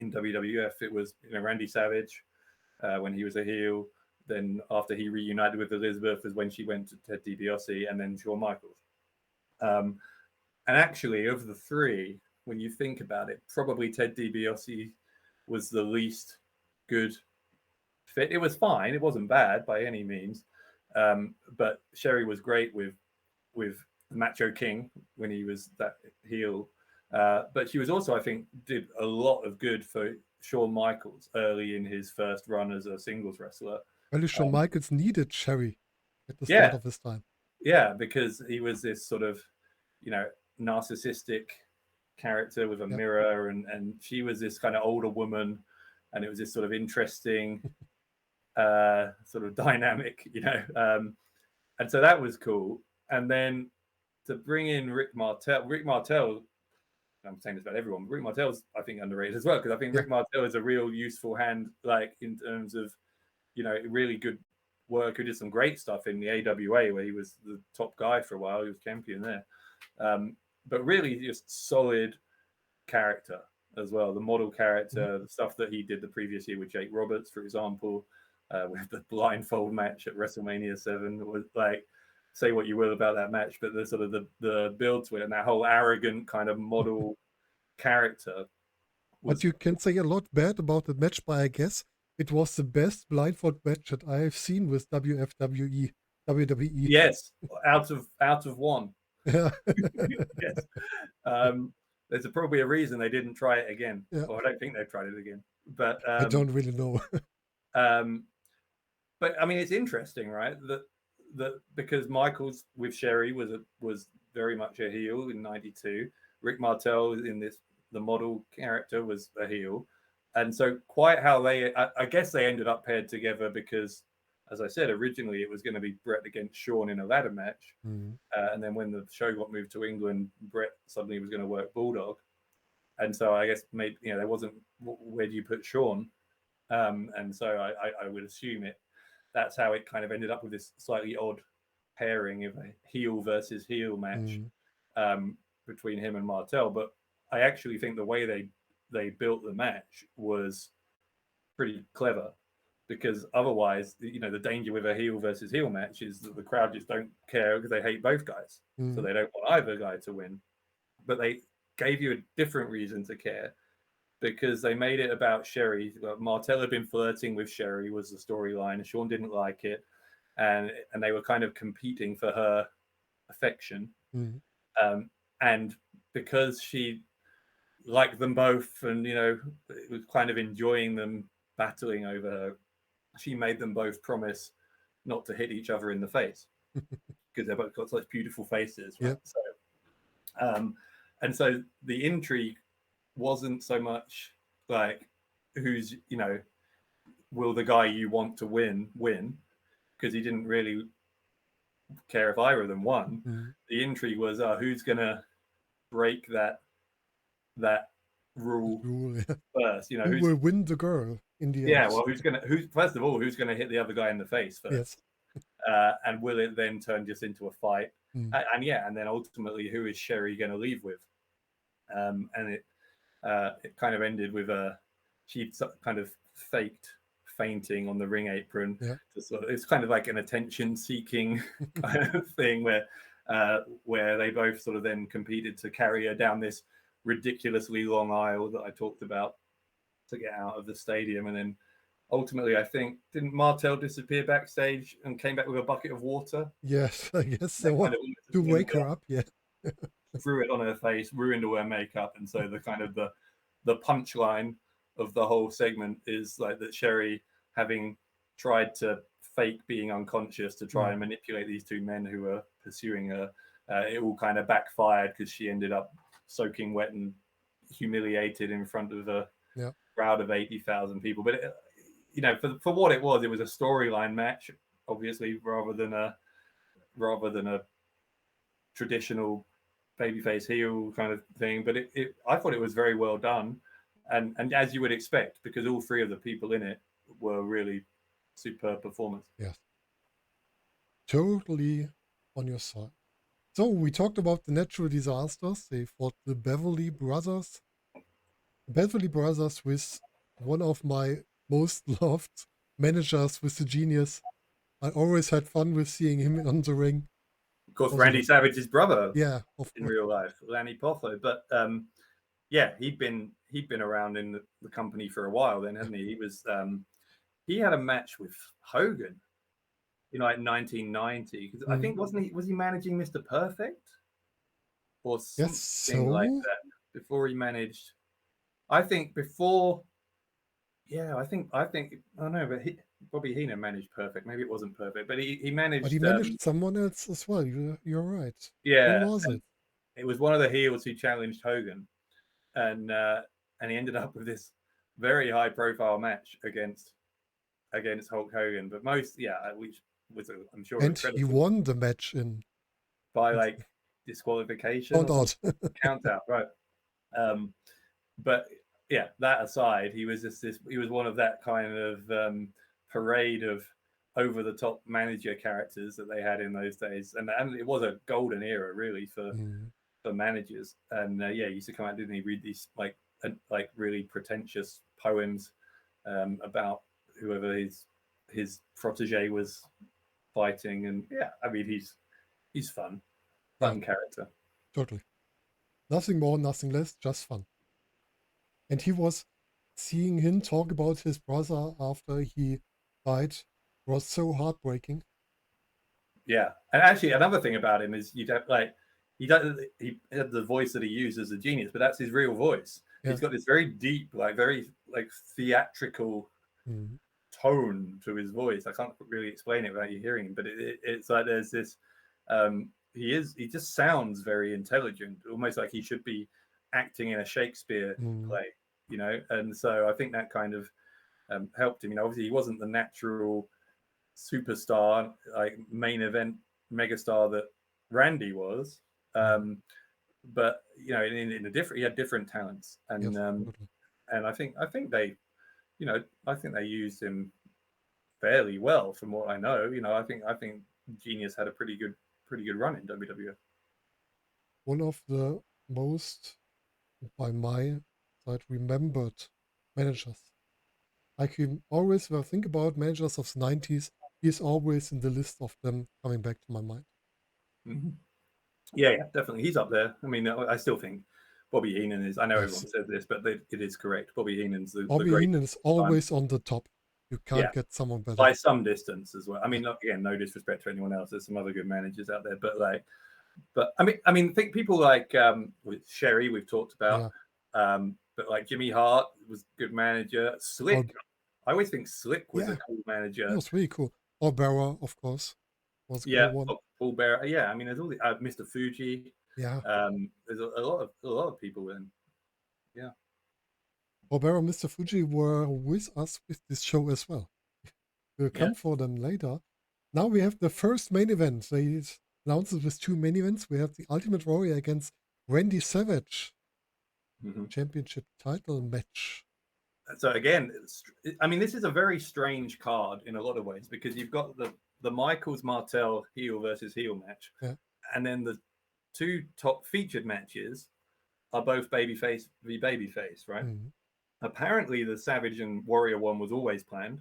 WWF, it was Randy Savage when he was a heel. Then after he reunited with Elizabeth is when she went to Ted DiBiase, and then Shawn Michaels. And actually, of the three, when you think about it, probably Ted DiBiase was the least good fit. It was fine. It wasn't bad by any means. But Sherry was great with the Macho King when he was that heel. But she was also, I think, did a lot of good for Shawn Michaels early in his first run as a singles wrestler. Well, Shawn Michaels needed Sherry at the start of his time. Yeah, because he was this sort of, narcissistic character with a mirror, and she was this kind of older woman, and it was this sort of interesting sort of dynamic, and so that was cool. And then to bring in Rick Martel, I'm saying this about everyone, Rick Martel's, I think, underrated as well, because I think Rick Martel is a real useful hand, like in terms of, really good work, who did some great stuff in the AWA where he was the top guy for a while. He was champion there. But really just solid character as well. The model character, the stuff that he did the previous year with Jake Roberts, for example, with the blindfold match at WrestleMania 7 was like, say what you will about that match, but the sort of the build to it and that whole arrogant kind of model character. But you can say a lot bad about the match, but I guess it was the best blindfold match that I have seen with WWE. Yes, out of one. Yeah. Yes. there's probably a reason they didn't try it again. Yeah. Or I don't think they've tried it again. But I don't really know. But I mean, it's interesting, right? That because Michaels with Sherry was very much a heel in '92. Rick Martel in the model character was a heel, and so quite how I guess they ended up paired together because, as I said, originally it was going to be Bret against Shawn in a ladder match, and then when the show got moved to England, Bret suddenly was going to work Bulldog, and so I guess maybe there wasn't where do you put Shawn, and so I would assume that's how it kind of ended up with this slightly odd pairing of a heel versus heel match between him and Martel. But I actually think the way they built the match was pretty clever, because otherwise, the danger with a heel versus heel match is that the crowd just don't care because they hate both guys. So they don't want either guy to win. But they gave you a different reason to care, because they made it about Sherry. Martel had been flirting with Sherry was the storyline. Shawn didn't like it, and they were kind of competing for her affection. And because she liked them both, and was kind of enjoying them battling over her, she made them both promise not to hit each other in the face because they've both got such beautiful faces. Right? Yep. And so the intrigue wasn't so much like who's will the guy you want to win, because he didn't really care if either of them won. The intrigue was who's gonna break that rule first. Who will win the girl in the end? Yeah, well, first of all, who's gonna hit the other guy in the face first? Yes. And will it then turn just into a fight? And then ultimately, who is Sherry going to leave with? And it kind of ended with she kind of faked fainting on the ring apron. Yeah. It's kind of like an attention-seeking kind of thing where they both sort of then competed to carry her down this ridiculously long aisle that I talked about to get out of the stadium. And then ultimately, I think, didn't Martel disappear backstage and came back with a bucket of water? Yes, I guess so. To wake her up, yeah. Threw it on her face, ruined all her makeup. And so the kind of the punchline of the whole segment is like that Sherry, having tried to fake being unconscious to try and manipulate these two men who were pursuing her, it all kind of backfired because she ended up soaking wet and humiliated in front of a crowd of 80,000 people. But for what it was a storyline match, obviously, rather than a traditional babyface heel kind of thing. But I thought it was very well done, and as you would expect, because all three of the people in it were really superb performers. Yes, totally on your side. So we talked about the natural disasters. They fought the Beverly Brothers. The Beverly Brothers with one of my most loved managers with the Genius. I always had fun with seeing him on the ring. Of course, Randy Savage's brother. Yeah, in real life, Lanny Poffo. But he'd been around in the company for a while then, hadn't he? He was he had a match with Hogan in like 1990. Because I think was he managing Mr. Perfect or something like that before he managed? I think before. Yeah, I think I don't know, but Bobby Heenan managed Perfect. Maybe it wasn't Perfect, but he managed. But he managed someone else as well. You're right. Yeah, who was it? It was one of the heels who challenged Hogan, and he ended up with this very high-profile match against Hulk Hogan. But which was I'm sure. And he won the match by like disqualification. Count out, right? But. Yeah, that aside, he was he was one of that kind of parade of over-the-top manager characters that they had in those days, and it was a golden era really for managers. And he used to come out, didn't he, read these like really pretentious poems about whoever his protege was fighting, and I mean he's fun character. Totally, nothing more, nothing less, just fun. And seeing him talk about his brother after he died was so heartbreaking. Yeah. And actually another thing about him is he had the voice that he used as a Genius, but that's his real voice. Yeah. He's got this very deep, like very like theatrical tone to his voice. I can't really explain it without you hearing him, but it's like there's this. He just sounds very intelligent, almost like he should be acting in a Shakespeare play, you know. And so I think that kind of helped him. You know, obviously he wasn't the natural superstar, like main event megastar that Randy was, but you know, in a different, he had different talents, and Yes, and I think they, you know, I think they used him fairly well from what I know. You know, I think Genius had a pretty good run in WWF. one of the most, by my side, remembered managers. Like you always, when I think about managers of the 90s, he's always in the list of them coming back to my mind. Mm-hmm. Yeah, definitely. He's up there. I mean, I still think Bobby Heenan is, I know everyone says this, but it is correct. Bobby Heenan's the great Heenan is always on the top. You can't get someone better. By some distance as well. I mean, again, no disrespect to anyone else. There's some other good managers out there, but I mean, think people like with Sherry we've talked about, but like Jimmy Hart was a good manager. Slick, I always think Slick was a cool manager. It was really cool. Or Barra, of course, was a cool one. Paul Bearer. Yeah, I mean, there's all the Mr. Fuji. Yeah, there's a lot of people in. Yeah. Barra and Mr. Fuji were with us with this show as well. We'll come for them later. Now we have the first main event. They announced it with two main events. We have the Ultimate Warrior against Randy Savage. Championship title match. So again, I mean, this is a very strange card in a lot of ways because you've got the Michaels Martel heel versus heel match, and then the two top featured matches are both babyface v babyface, right? Apparently, the Savage and Warrior one was always planned,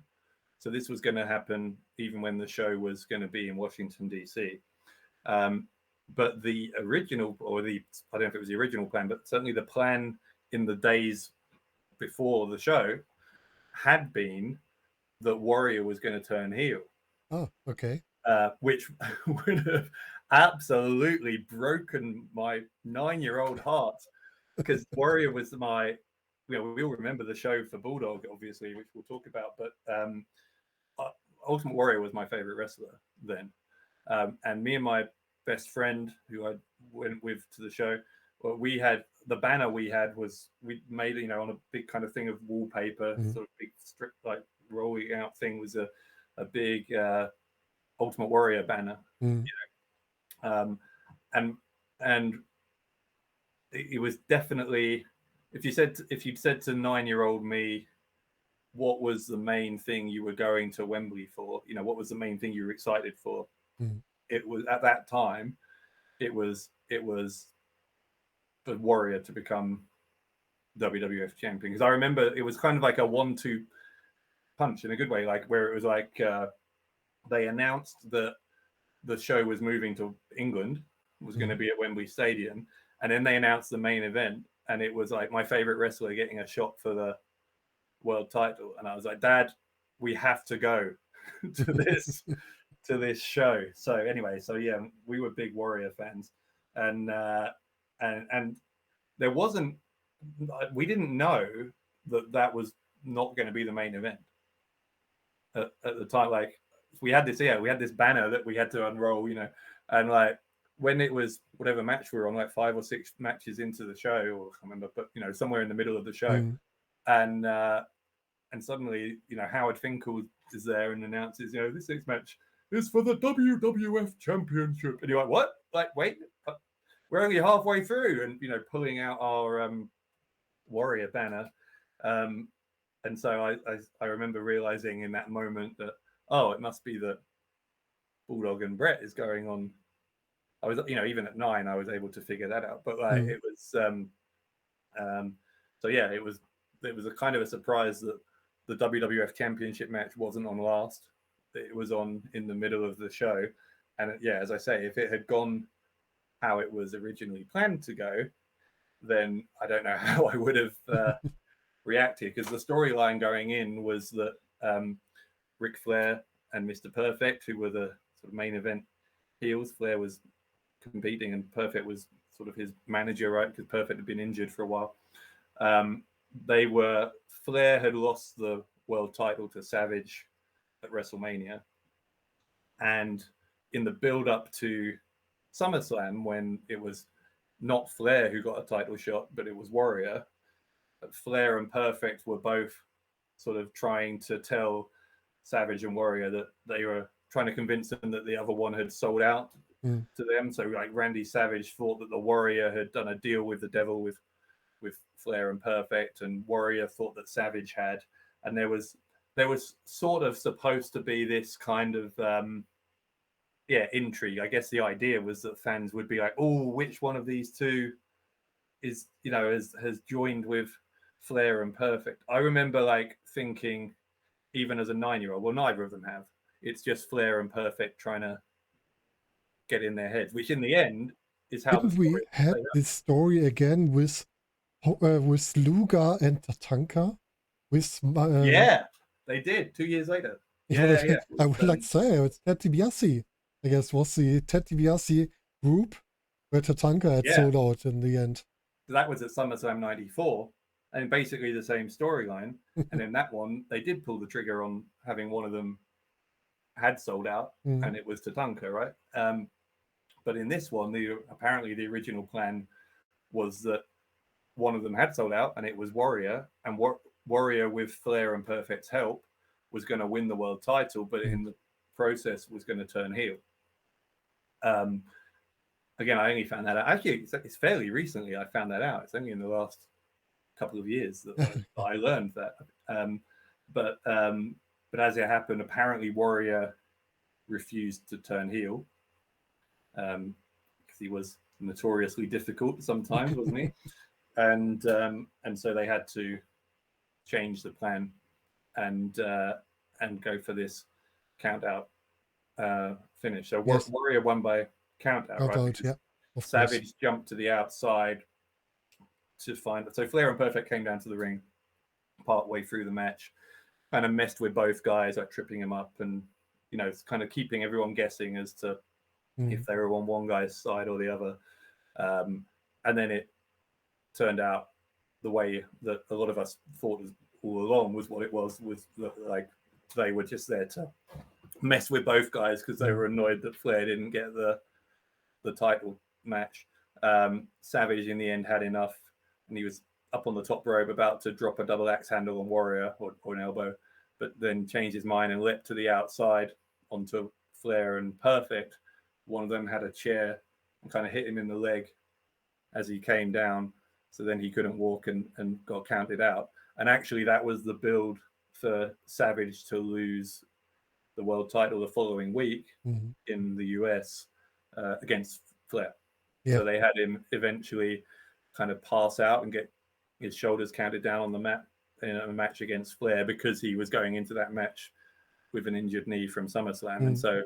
so this was going to happen even when the show was going to be in Washington DC. But the original, or I don't know if it was the original plan, but certainly the plan in the days before the show had been that Warrior was going to turn heel. Oh, okay. Which would have absolutely broken my 9-year-old heart because Warrior was my, you know, we all remember the show for Bulldog, obviously, which we'll talk about, but Ultimate Warrior was my favorite wrestler then. And me and my best friend who I went with to the show, well, we had the banner we made, you know, on a big kind of thing of wallpaper, sort of big strip, like rolling out thing was a big Ultimate Warrior banner, you know, and it was definitely, if you'd said to 9-year-old me, what was the main thing you were going to Wembley for? You know, what was the main thing you were excited for? It was at that time, it was the Warrior to become WWF champion, because I remember it was kind of like a 1-2 punch in a good way, like where it was like they announced that the show was moving to England, was going to be at Wembley Stadium, and then they announced the main event, and it was like my favorite wrestler getting a shot for the world title, and I was like, Dad, we have to go to this to this show. So anyway, so yeah, we were big Warrior fans, and there wasn't, we didn't know that was not going to be the main event at the time. Like we had this banner that we had to unroll, you know, and like when it was whatever match we were on, like 5 or 6 matches into the show, or I can't remember, but you know, somewhere in the middle of the show, and suddenly, you know, Howard Finkel is there and announces, you know, this next match is for the WWF Championship, and you're like, what? Like, wait, we're only halfway through, and you know, pulling out our Warrior banner, and so I remember realizing in that moment that, oh, it must be that Bulldog and Brett is going on. I was, you know, even at 9, I was able to figure that out, but like it was, so yeah, it was a kind of a surprise that the WWF Championship match wasn't on last. It was on in the middle of the show, and yeah, as I say, if it had gone how it was originally planned to go, then I don't know how I would have reacted, because the storyline going in was that Ric Flair and Mr. Perfect, who were the sort of main event heels, Flair was competing, and Perfect was sort of his manager, right? Because Perfect had been injured for a while. Flair had lost the world title to Savage at WrestleMania, and in the build up to SummerSlam, when it was not Flair who got a title shot, but it was Warrior, Flair and Perfect were both sort of trying to tell Savage and Warrior that they were trying to convince them that the other one had sold out to them. So like Randy Savage thought that the Warrior had done a deal with the devil with Flair and Perfect, and Warrior thought that Savage had. And there was sort of supposed to be this kind of intrigue. I guess the idea was that fans would be like, oh, which one of these two is, has joined with Flair and Perfect. I remember like thinking, even as a 9-year-old, well, neither of them have. It's just Flair and Perfect trying to get in their heads, which in the end is how Didn't we had this story again with Luger and Tatanka? Yeah, they did 2 years later. I would like to say it's Ted DiBiase. I guess was the Ted DiBiase group where Tatanka had sold out in the end. That was at SummerSlam '94, and basically the same storyline. And in that one, they did pull the trigger on having one of them had sold out, and it was Tatanka, right? But in this one, apparently the original plan was that one of them had sold out, and it was Warrior, and Warrior with Flair and Perfect's help was going to win the world title, but in the process was going to turn heel. Again, I only found that out. Actually, it's fairly recently I found that out. It's only in the last couple of years that I learned that. But as it happened, apparently Warrior refused to turn heel because he was notoriously difficult sometimes, wasn't he? And so they had to change the plan and go for this count out finish. So Warrior won by count out, right? Savage jumped to the outside to find. So Flair and Perfect came down to the ring part way through the match, kind of messed with both guys, like tripping him up, and it's kind of keeping everyone guessing as to if they were on one guy's side or the other. And then it turned out the way that a lot of us thought all along was what it was like they were just there to mess with both guys because they were annoyed that Flair didn't get the title match. Savage in the end had enough, and he was up on the top rope about to drop a double axe handle on Warrior or an elbow, but then changed his mind and leapt to the outside onto Flair and Perfect. One of them had a chair and kind of hit him in the leg as he came down, so then he couldn't walk and got counted out. And actually that was the build for Savage to lose the world title the following week in the US against Flair. So they had him eventually kind of pass out and get his shoulders counted down on the mat in a match against Flair because he was going into that match with an injured knee from SummerSlam. And so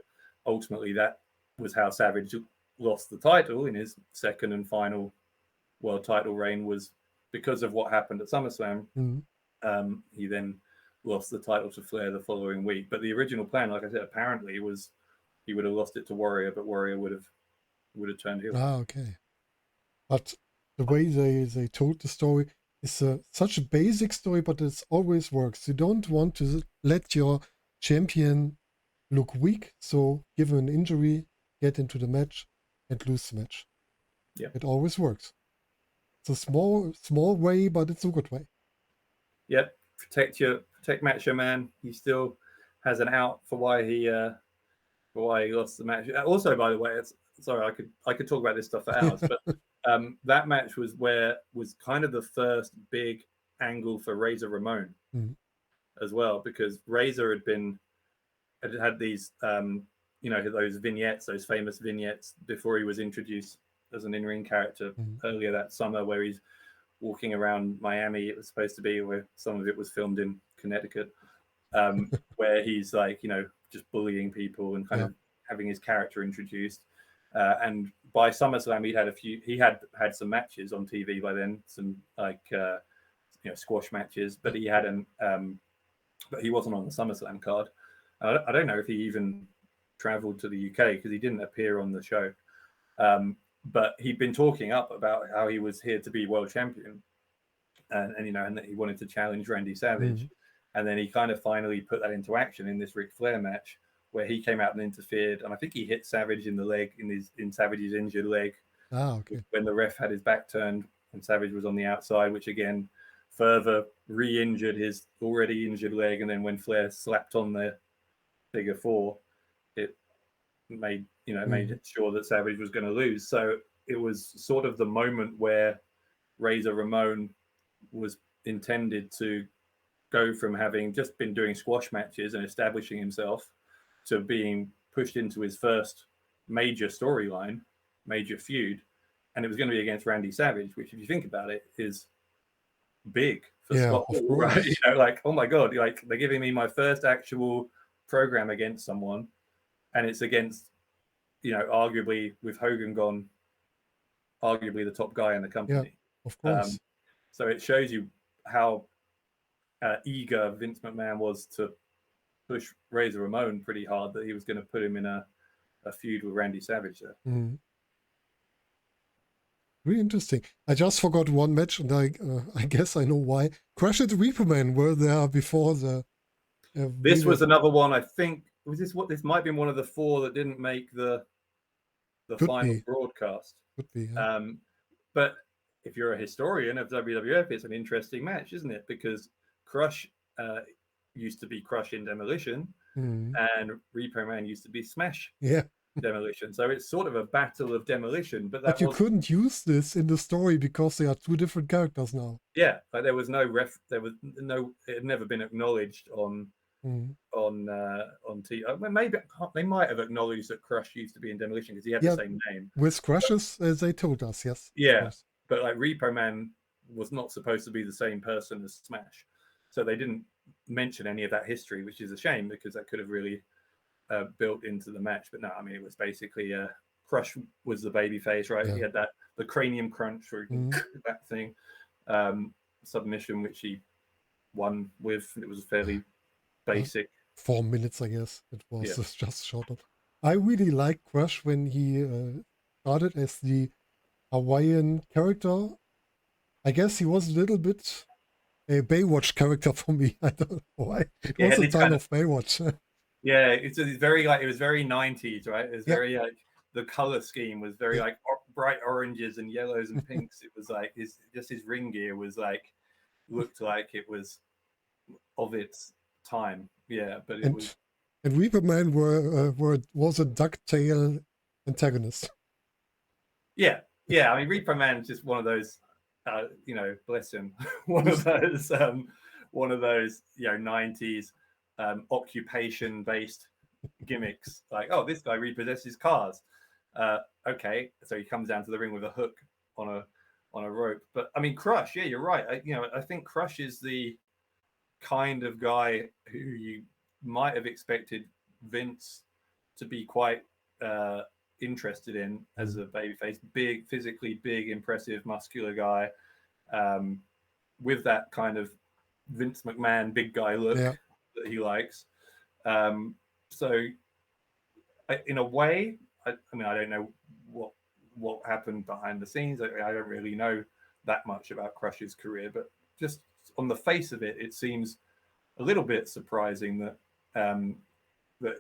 ultimately that was how Savage lost the title in his second and final world title reign, was because of what happened at SummerSlam. He then lost the title to Flair the following week. But the original plan, like I said, apparently was he would have lost it to Warrior, but Warrior would have turned heel. Okay. But the way they told the story is such a basic story, but it always works. You don't want to let your champion look weak, so give him an injury, get into the match, and lose the match. Yeah, it always works. It's a small way, but it's a good way. Yep, protect Macho Man. He still has an out for why he lost the match. Also, by the way, I could talk about this stuff for hours, but that match was kind of the first big angle for Razor Ramon as well, because Razor had these those vignettes, those famous vignettes before he was introduced as an in-ring character earlier that summer, where he's walking around Miami. It was supposed to be where some of it was filmed in Connecticut, where he's like, just bullying people and kind of having his character introduced. And by SummerSlam, he had some matches on TV by then, some squash matches, but he hadn't. But he wasn't on the SummerSlam card. I don't know if he even traveled to the UK because he didn't appear on the show. But he'd been talking up about how he was here to be world champion, and and that he wanted to challenge Randy Savage. And then he kind of finally put that into action in this Ric Flair match, where he came out and interfered, and I think he hit Savage in the leg, in Savage's injured leg, when the ref had his back turned and Savage was on the outside, which again further re-injured his already injured leg. And then when Flair slapped on the figure 4, it made made sure that Savage was going to lose. So it was sort of the moment where Razor Ramon was intended to go from having just been doing squash matches and establishing himself to being pushed into his first major storyline, major feud, and it was going to be against Randy Savage, which, if you think about it, is big for Scott Hall, right? Like, oh my god, like they're giving me my first actual program against someone, and it's against, arguably, with Hogan gone, arguably the top guy in the company. Of course. So it shows you how eager Vince McMahon was to push Razor Ramon pretty hard, that he was going to put him in a feud with Randy Savage there. Really interesting. I just forgot one match, and I guess I know why. Crush and Reaper Man were there before the. This was another one. I think this might be one of the 4 that didn't make the final broadcast. Could be. Yeah. But if you're a historian of WWF, it's an interesting match, isn't it? Because Crush used to be Crush in Demolition, and Repo Man used to be Smash Demolition. So it's sort of a battle of demolition. But you couldn't use this in the story because they are 2 different characters now. Yeah, like there was no it had never been acknowledged on TV. Maybe they might have acknowledged that Crush used to be in Demolition because he had the same name. With Crushes, they told us, yes. Yeah, but like Repo Man was not supposed to be the same person as Smash, so they didn't mention any of that history, which is a shame because that could have really built into the match. But no, I mean, it was basically Crush was the baby face, right? He had the cranium crunch or that thing, submission, which he won with. It was fairly basic. 4 minutes, I guess. It was just shorter. I really liked Crush when he started as the Hawaiian character. I guess he was a little bit a Baywatch character for me. I don't know why. It was a ton of Baywatch. Yeah, it's very it was very 90s, right? It was very the color scheme was very like bright oranges and yellows and pinks. It was like his ring gear was looked like it was of its time. Yeah, but it was. And Reaper Man was a ducktail antagonist. Yeah. I mean, Reaper Man's just one of those, bless him, one of those 90s occupation-based gimmicks. Like, oh, this guy repossesses cars. Okay, so he comes down to the ring with a hook on a rope. But I mean, Crush, yeah, you're right. I think Crush is the kind of guy who you might have expected Vince to be quite interested in as a babyface. Big, physically big, impressive, muscular guy, with that kind of Vince McMahon big guy look that he likes. So in a way, I mean, I don't know what happened behind the scenes. I don't really know that much about Crush's career, but just on the face of it, it seems a little bit surprising that that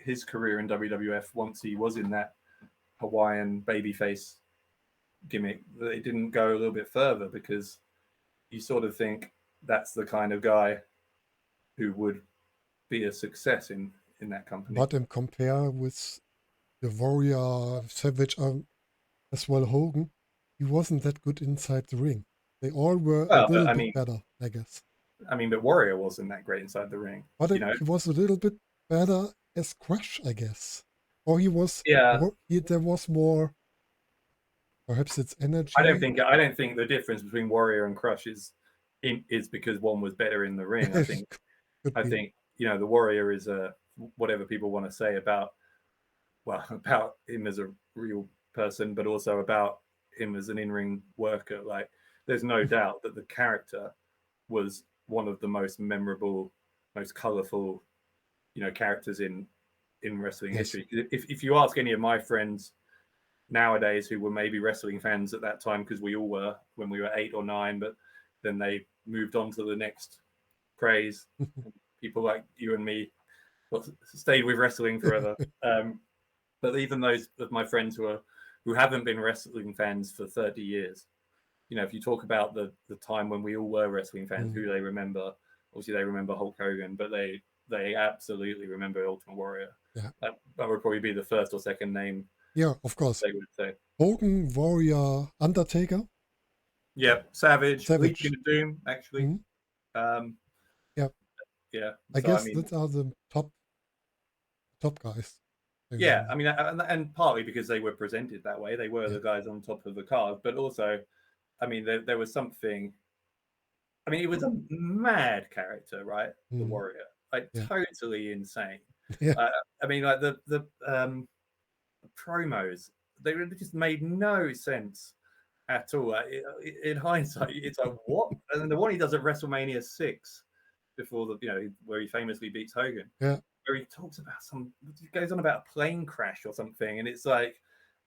his career in WWF, once he was in that Hawaiian babyface gimmick, that it didn't go a little bit further, because you sort of think that's the kind of guy who would be a success in that company. But in compare with the Warrior, Savage, as well Hogan, he wasn't that good inside the ring. They all were a little bit better, I guess. I mean, but Warrior wasn't that great inside the ring. But he was a little bit better as Crush, I guess. Or he was, there was more, perhaps it's energy. I don't think the difference between Warrior and Crush is because one was better in the ring. I think the Warrior is whatever people want to say about him as a real person, but also about him as an in-ring worker. Like, there's no doubt that the character was one of the most memorable, most colorful, characters in wrestling history. If you ask any of my friends nowadays who were maybe wrestling fans at that time, because we all were when we were 8 or 9, but then they moved on to the next craze. People like you and me stayed with wrestling forever. But even those of my friends who haven't been wrestling fans for 30 years, if you talk about the time when we all were wrestling fans, who they remember, obviously they remember Hulk Hogan, but they absolutely remember Ultimate Warrior. Yeah. That would probably be the first or second name. Yeah, of course. They would say Hogan, Warrior, Undertaker. Yeah, Savage. Legion of Doom, actually. Yeah. Yeah. I guess that are the top guys. Yeah, I mean, and partly because they were presented that way, they were the guys on top of the card, but also, I mean, there was something. I mean, it was a mad character, right? The Warrior, like totally insane. Yeah. I mean, like the promos, they just made no sense at all. In hindsight, it's like, what? And then the one he does at WrestleMania 6 before where he famously beats Hogan. Yeah. Where he talks about he goes on about a plane crash or something, and it's like,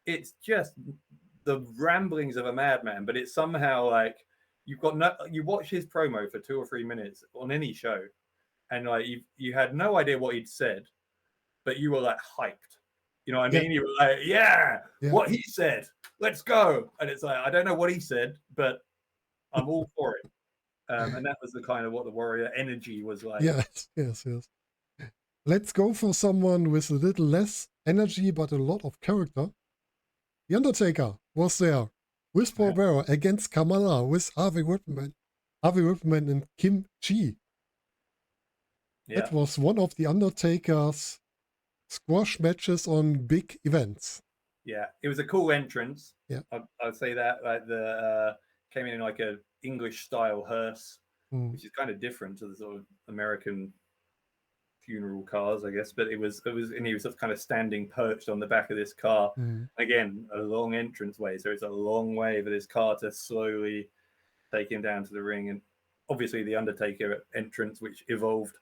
it's just the ramblings of a madman, but it's somehow like you watch his promo for 2 or 3 minutes on any show, and like you had no idea what he'd said, but you were like hyped. You know what I mean? You were like, yeah, what he said, let's go. And it's like, I don't know what he said, but I'm all for it. And that was the kind of what the Warrior energy was like. Yes. Let's go for someone with a little less energy, but a lot of character. The Undertaker was there with Paul Bearer against Kamala with Harvey Whippleman and Kim Chi. Yeah. That was one of the Undertaker's squash matches on big events. Yeah, it was a cool entrance. Yeah, I'd say that. Like the came in like a English style hearse, which is kind of different to the sort of American funeral cars, I guess. But it was, and he was just kind of standing perched on the back of this car. Again, a long entrance way, so it's a long way for this car to slowly take him down to the ring. And obviously, the Undertaker entrance, which evolved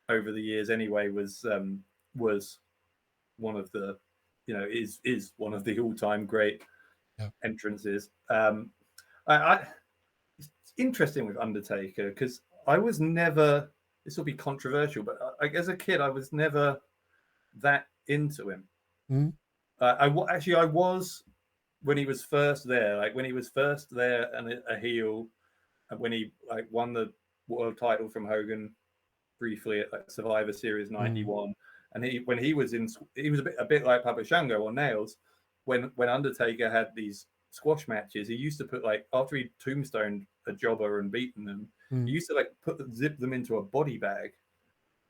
over the years anyway, was one of the, is one of the all-time great entrances. It's interesting with Undertaker because I was never. This will be controversial, but as a kid, I was never that into him. I was when he was first there, and a heel, when he won the world title from Hogan briefly at Survivor Series 91, and he was a bit like Papa Shango on Nails. When Undertaker had these squash matches, he used to put after he tombstoned a jobber and beaten them, he used to zip them into a body bag,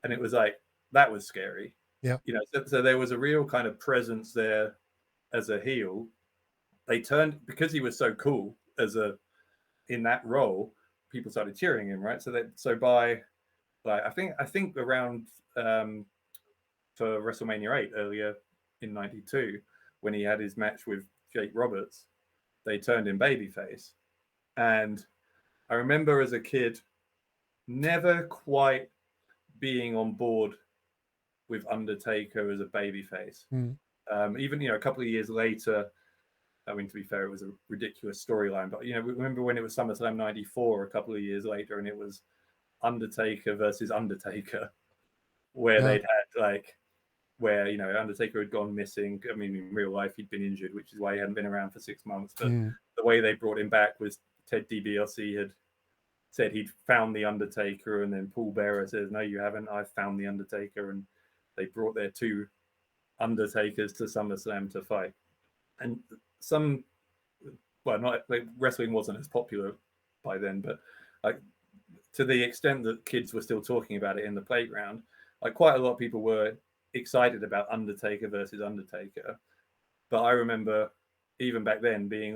and it was that was scary. Yeah, so there was a real kind of presence there as a heel. They turned, because he was so cool in that role, people started cheering him, right? So by I think around for WrestleMania 8 earlier in '92, when he had his match with Jake Roberts, they turned him babyface. And I remember as a kid never quite being on board with Undertaker as a babyface. Even, a couple of years later, I mean, to be fair, it was a ridiculous storyline, but, remember when it was SummerSlam 94 a couple of years later, and it was Undertaker versus Undertaker, where they'd had where Undertaker had gone missing. I mean, in real life he'd been injured, which is why he hadn't been around for 6 months. But the way they brought him back was Ted DiBiase had said he'd found the Undertaker, and then Paul Bearer says, "No, you haven't. I've found the Undertaker." And they brought their 2 Undertakers to SummerSlam to fight. And not wrestling wasn't as popular by then, but to the extent that kids were still talking about it in the playground, quite a lot of people were excited about Undertaker versus Undertaker. But I remember even back then being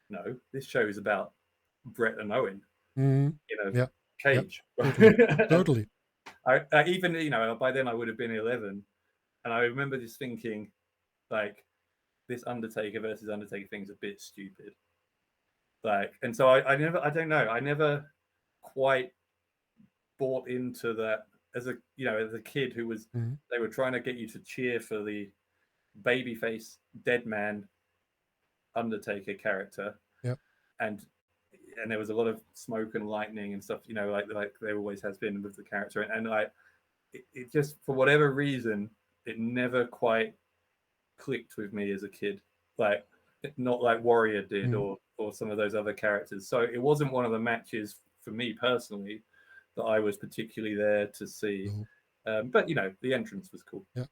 no, this show is about Brett and Owen. Cage. Totally. I even, by then I would have been 11, and I remember just thinking this Undertaker versus Undertaker thing's a bit stupid. And so I never quite bought into that as a kid who was, they were trying to get you to cheer for the babyface dead man Undertaker character. Yeah. And there was a lot of smoke and lightning and stuff, like there always has been with the character. And like it just, for whatever reason, it never quite clicked with me as a kid. Like, not like Warrior did, or some of those other characters. So it wasn't one of the matches for me personally that I was particularly there to see. No. But the entrance was cool. Yeah.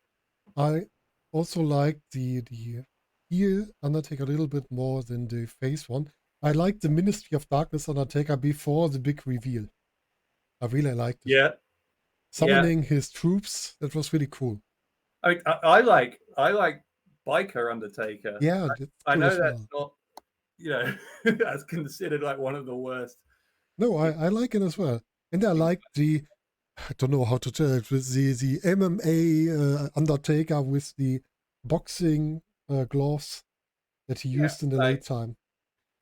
I also like the heel Undertaker a little bit more than the face one. I like the Ministry of Darkness Undertaker before the big reveal. I really liked it. Yeah. Summoning his troops, that was really cool. I like Biker Undertaker. Yeah, I know that's not, that's considered like one of the worst. No, I like it as well. And I like I don't know how to tell it, with the MMA Undertaker with the boxing gloves that he used in the late time.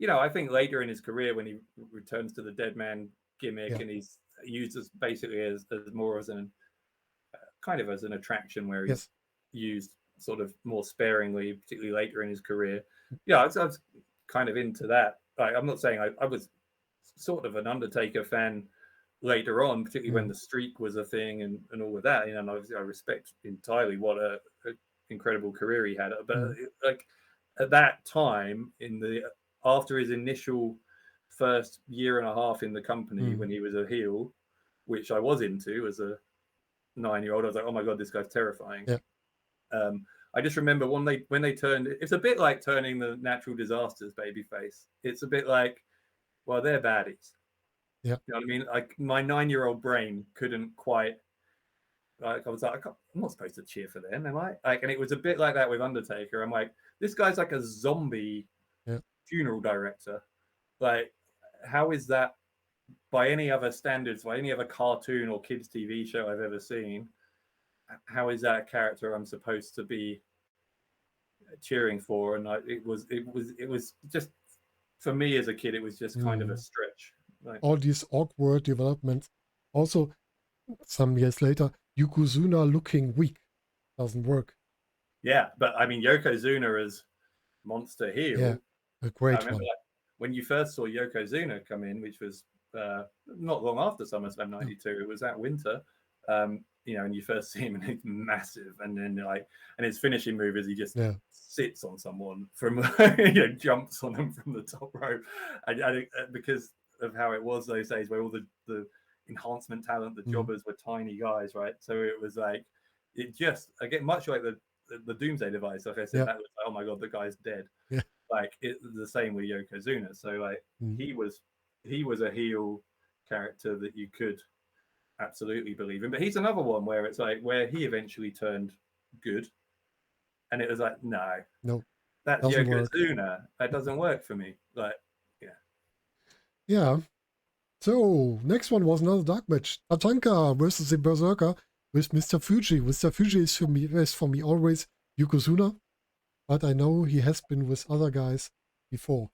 I think later in his career, when he returns to the Dead Man gimmick, and he's used as basically as more as an kind of as an attraction, where he's used sort of more sparingly, particularly later in his career. Yeah, I was kind of into that. I'm not saying I was sort of an Undertaker fan later on, particularly when the streak was a thing and all of that. And obviously I respect entirely what a incredible career he had. But like at that time, after his initial first year and a half in the company, when he was a heel, which I was into as a 9-year-old, I was like, oh my god, this guy's terrifying. Yeah. I just remember when they turned, it's a bit like turning the Natural Disasters babyface. It's a bit like, well, they're baddies. Yeah. You know what I mean? Like, my 9-year-old brain couldn't quite, like, I was like, I'm not supposed to cheer for them, am I? Like, and it was a bit like that with Undertaker. I'm like, this guy's like a zombie funeral director. Like, how is that, by any other standards, by any other cartoon or kids TV show I've ever seen, how is that a character I'm supposed to be cheering for? And it was just, for me as a kid, it was just kind of a stretch. Like, all these awkward developments. Also, some years later, Yokozuna looking weak doesn't work. Yeah, but I mean, Yokozuna as monster heel. A great I remember one. like, when you first saw Yokozuna come in, which was not long after SummerSlam '92. It was that winter. And you first see him and he's massive, and then and his finishing move is he just sits on someone from jumps on them from the top rope, and because of how it was those days, where all the enhancement talent, the jobbers were tiny guys, right? So it was like, it just, again, much like the Doomsday Device, like I said, that was like, oh my god, the guy's dead. Like, it's the same with Yokozuna. So like he was a heel character that you could absolutely believe in, but he's another one where it's like, where he eventually turned good, and it was like, no, that's Yokozuna. That doesn't work for me. Like, yeah. So next one was another dark match: Tatanka versus the Berserker with Mr. Fuji. Mr. Fuji is for me always Yokozuna, but I know he has been with other guys before.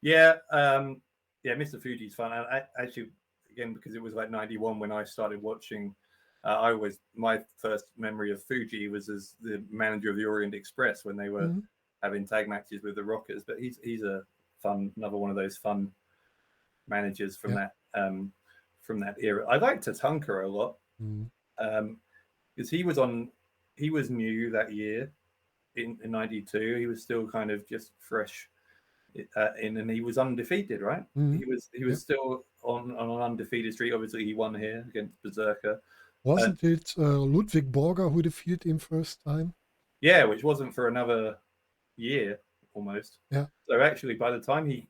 Yeah, Mr. Fuji's fun. I actually, again, because it was like 91 when I started watching, my first memory of Fuji was as the manager of the Orient Express when they were having tag matches with the Rockers. But he's another one of those fun managers from that era. I like Tatanka a lot, because he was new that year in 92. He was still kind of just fresh. And he was undefeated, right? He was still on an undefeated streak. Obviously, he won here against Berserker. Wasn't it Ludwig Borger who defeated him first time? Yeah, which wasn't for another year almost. Yeah. So actually, by the time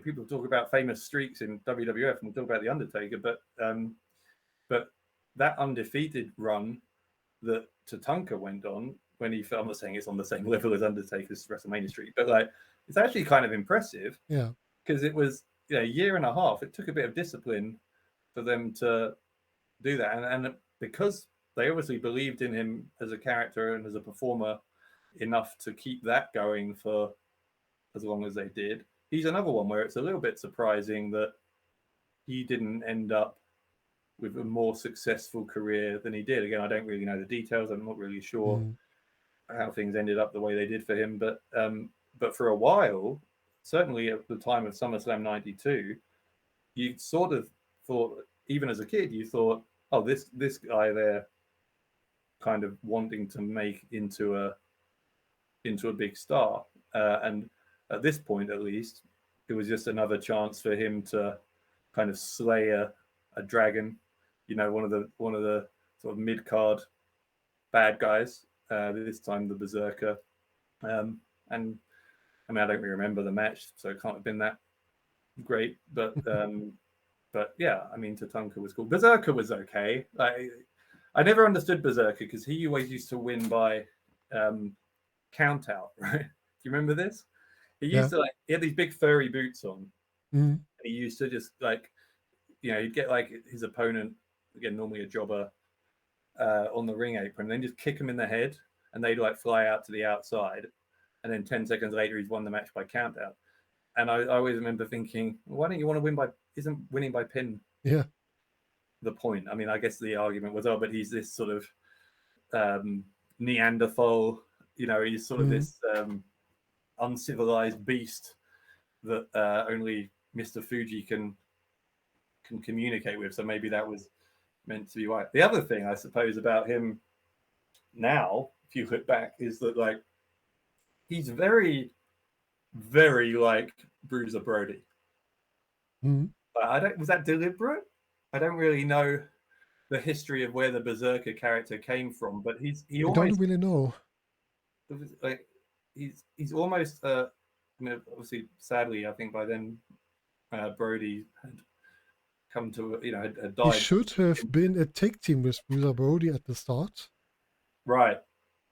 people talk about famous streaks in WWF, and we'll talk about the Undertaker, but that undefeated run that Tatanka went on when I'm not saying it's on the same level as Undertaker's WrestleMania streak, but like, it's actually kind of impressive. Yeah. Because it was a year and a half. It took a bit of discipline for them to do that. And because they obviously believed in him as a character and as a performer enough to keep that going for as long as they did, he's another one where it's a little bit surprising that he didn't end up with a more successful career than he did. Again, I don't really know the details. I'm not really sure how things ended up the way they did for him. But but for a while, certainly at the time of SummerSlam '92, you sort of thought, even as a kid, you thought, oh, this guy they're kind of wanting to make into a big star, and at this point, at least, it was just another chance for him to kind of slay a dragon, one of the sort of mid card bad guys. This time, the Berserker, and I mean, I don't really remember the match, so it can't have been that great, but yeah, I mean, Tatanka was cool. Berserker was okay. I never understood Berserker because he always used to win by count out, right? Do you remember this? He used to he had these big furry boots on. Mm. He used to just he'd get like his opponent, again, normally a jobber, on the ring apron, and then just kick him in the head, and they'd like fly out to the outside, and then 10 seconds later he's won the match by count out. And I always remember thinking, why don't you want to win by? Isn't winning by pin the point? I mean, I guess the argument was, but he's this sort of Neanderthal, he's sort of this uncivilized beast that only Mr. Fuji can communicate with. So maybe that was meant to be right. The other thing, I suppose, about him now, if you look back, is that he's very, very like Bruiser Brody. Was that deliberate? I don't really know the history of where the Berserker character came from, but I don't really know. He's almost obviously, sadly, I think by then Brody had come to had died. He should have been a tag team with Bruiser Brody at the start, right?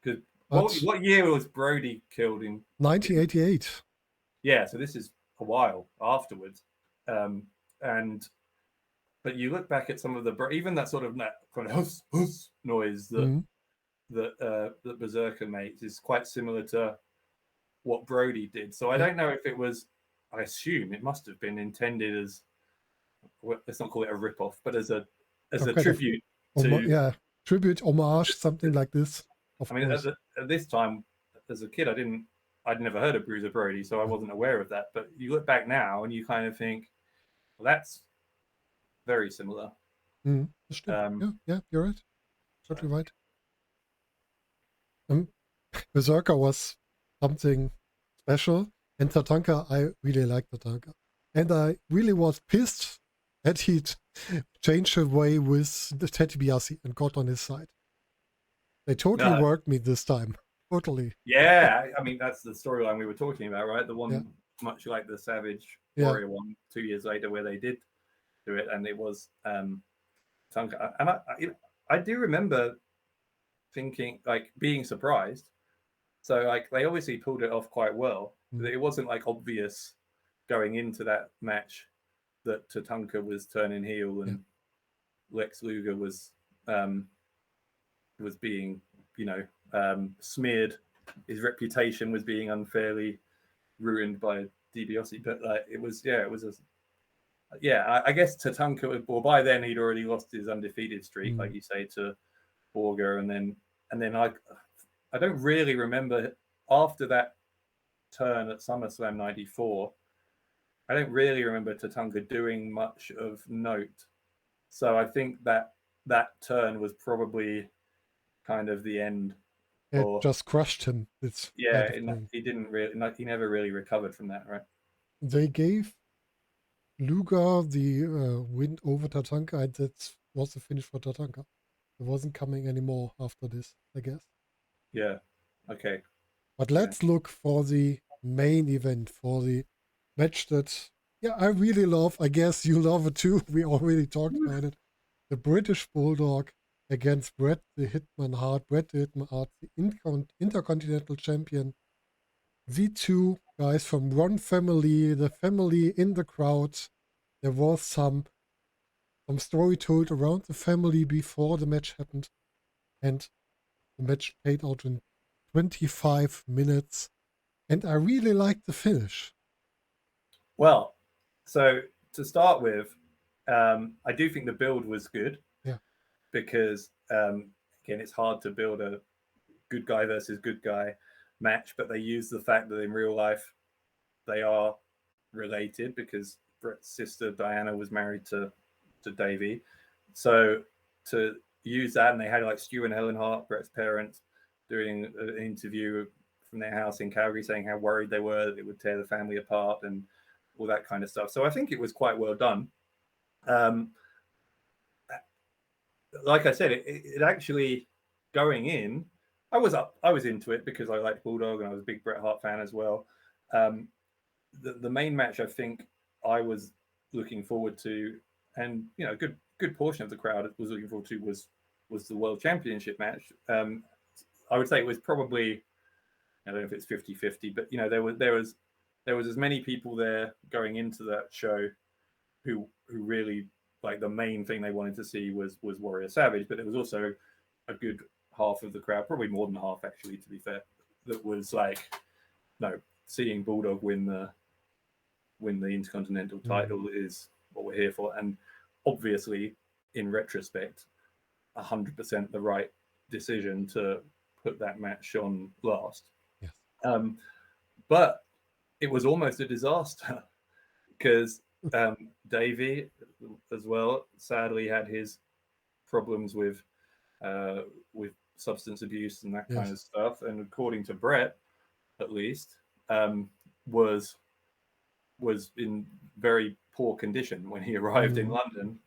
Because what year was Brody killed in? 1988. Yeah, so this is a while afterwards, but you look back at some of even that sort of kind of huss noise that Berserker makes is quite similar to what Brody did. So I don't know if it was. I assume it must have been intended as, let's not call it a rip-off, but as a tribute to tribute, homage, something like this. I mean, at this time, as a kid, I'd never heard of Bruiser Brody, so I wasn't aware of that. But you look back now and you kind of think, well, that's very similar. Yeah, you're right. Totally right. Berserker was something special, and Tatanka, I really liked Tatanka. And I really was pissed that he'd changed away with the Teddy DiBiase and got on his side. They totally worked me this time. Totally. Yeah, I mean, that's the storyline we were talking about, right? The one much like the Savage Warrior one 2 years later where they did do it, and it was Tatanka. And I do remember thinking, being surprised. So, they obviously pulled it off quite well. It wasn't, obvious going into that match that Tatanka was turning heel and Lex Luger was being, smeared. His reputation was being unfairly ruined by DiBiase. But I guess Tatanka, well, by then he'd already lost his undefeated streak, like you say, to Borger, and then I don't really remember after that turn at SummerSlam '94. I don't really remember Tatanka doing much of note. So I think that turn was probably kind of the end. It just crushed him. He didn't really. He never really recovered from that, right? They gave Luger the win over Tatanka, and that was the finish for Tatanka. It wasn't coming anymore after this, I guess. Yeah. Okay. But let's look for the main event, for the match that, I really love. I guess you love it too. We already talked about it. The British Bulldog against Bret the Hitman Hart. Bret the Hitman Hart, the Intercontinental Champion. The two guys from one family, the family in the crowd. There was some story told around the family before the match happened. And the match played out in 25 minutes. And I really liked the finish. Well, so to start with, I do think the build was good. Yeah. Because, again, it's hard to build a good guy versus good guy match, but they used the fact that in real life they are related because Bret's sister Diana was married to Davey. So to use that, and they had like Stu and Helen Hart, Bret's parents, doing an interview from their house in Calgary saying how worried they were that it would tear the family apart and all that kind of stuff. So I think it was quite well done. Like I said, it actually going in, I was into it because I liked Bulldog and I was a big Bret Hart fan as well. The main match I think I was looking forward to, and you know, a good portion of the crowd was looking forward to was the World Championship match. I would say it was probably, I don't know if it's 50-50, but you know, there was as many people there going into that show who really, like, the main thing they wanted to see was Warrior Savage, but there was also a good half of the crowd, probably more than half actually, to be fair, that was like, no, seeing Bulldog win the Intercontinental title is what we're here for. And obviously, in retrospect, 100% the right decision to put that match on last. Yes. But it was almost a disaster because Davey as well sadly had his problems with substance abuse and that kind of stuff, and according to Bret, at least, was in very poor condition when he arrived in London,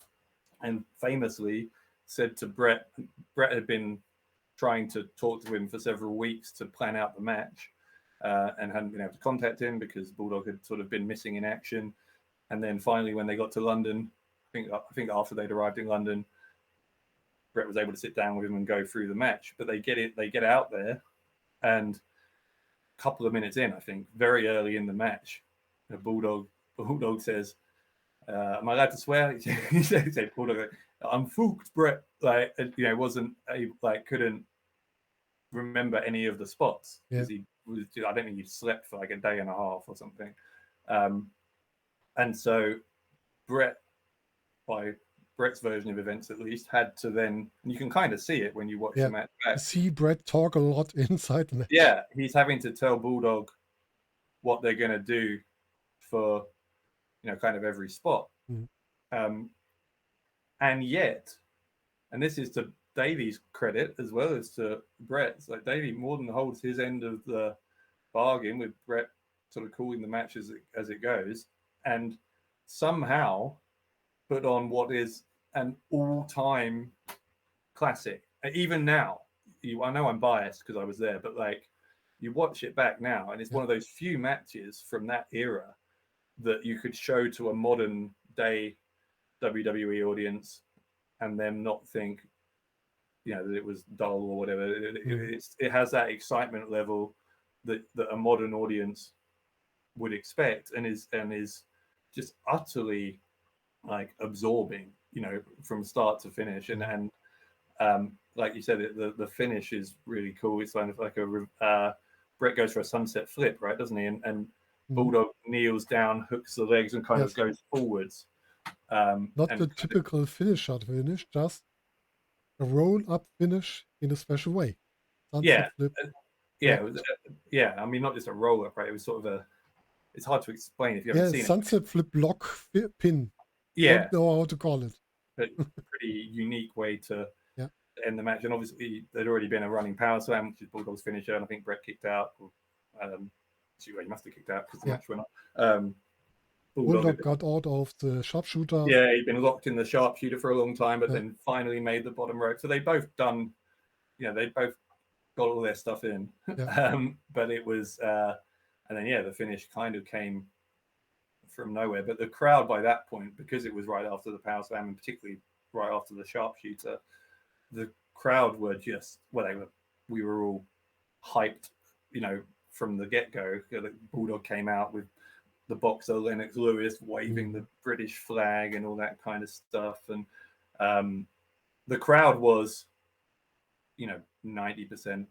and famously said to Bret had been trying to talk to him for several weeks to plan out the match, and hadn't been able to contact him because Bulldog had sort of been missing in action. And then finally, when they got to London, I think after they'd arrived in London, Bret was able to sit down with him and go through the match. But they get out there, and a couple of minutes in, I think, very early in the match, Bulldog says, "Am I allowed to swear?" He said, "Bulldog, I'm fucked, Bret." Like, you know, couldn't remember any of the spots because he was. I don't think he slept for like a day and a half or something. And so Bret, by Bret's version of events at least, had to then, and you can kind of see it when you watch the match back. See Bret talk a lot inside the match. Yeah, he's having to tell Bulldog what they're going to do for, you know, kind of every spot. And yet, and this is to Davey's credit as well as to Bret's, like Davey more than holds his end of the bargain with Bret sort of calling the match as it goes, and somehow put on what is an all-time classic. Even now, I know I'm biased because I was there, but like, you watch it back now, and it's one of those few matches from that era that you could show to a modern day WWE audience and them not think, you know, that it was dull or whatever. It has that excitement level that a modern audience would expect, and is just utterly like absorbing, you know, from start to finish. And like you said, the finish is really cool. It's kind of like Bret goes for a sunset flip, right, doesn't he? And Bulldog kneels down, hooks the legs, and kind of goes forwards. Not the typical finish, just a roll-up finish in a special way. Sunset flip. I mean, not just a roll-up, right? It was sort of it's hard to explain if you haven't seen sunset flip lock pin. Yeah. Don't know how to call it. But pretty unique way to end the match. And obviously, there'd already been a running power slam, which is Bulldog's finisher, and I think Bret kicked out. He must have kicked out because the match went on. Bulldog got out of the sharpshooter. Yeah, he'd been locked in the sharpshooter for a long time, but then finally made the bottom rope. So they both done, you know, they both got all their stuff in. But it was, and then the finish kind of came from nowhere. But the crowd by that point, because it was right after the power slam and particularly right after the sharpshooter, the crowd were just, we were all hyped, you know, from the get-go. The Bulldog came out with the boxer Lennox Lewis waving the British flag and all that kind of stuff. And the crowd was, you know, 90%,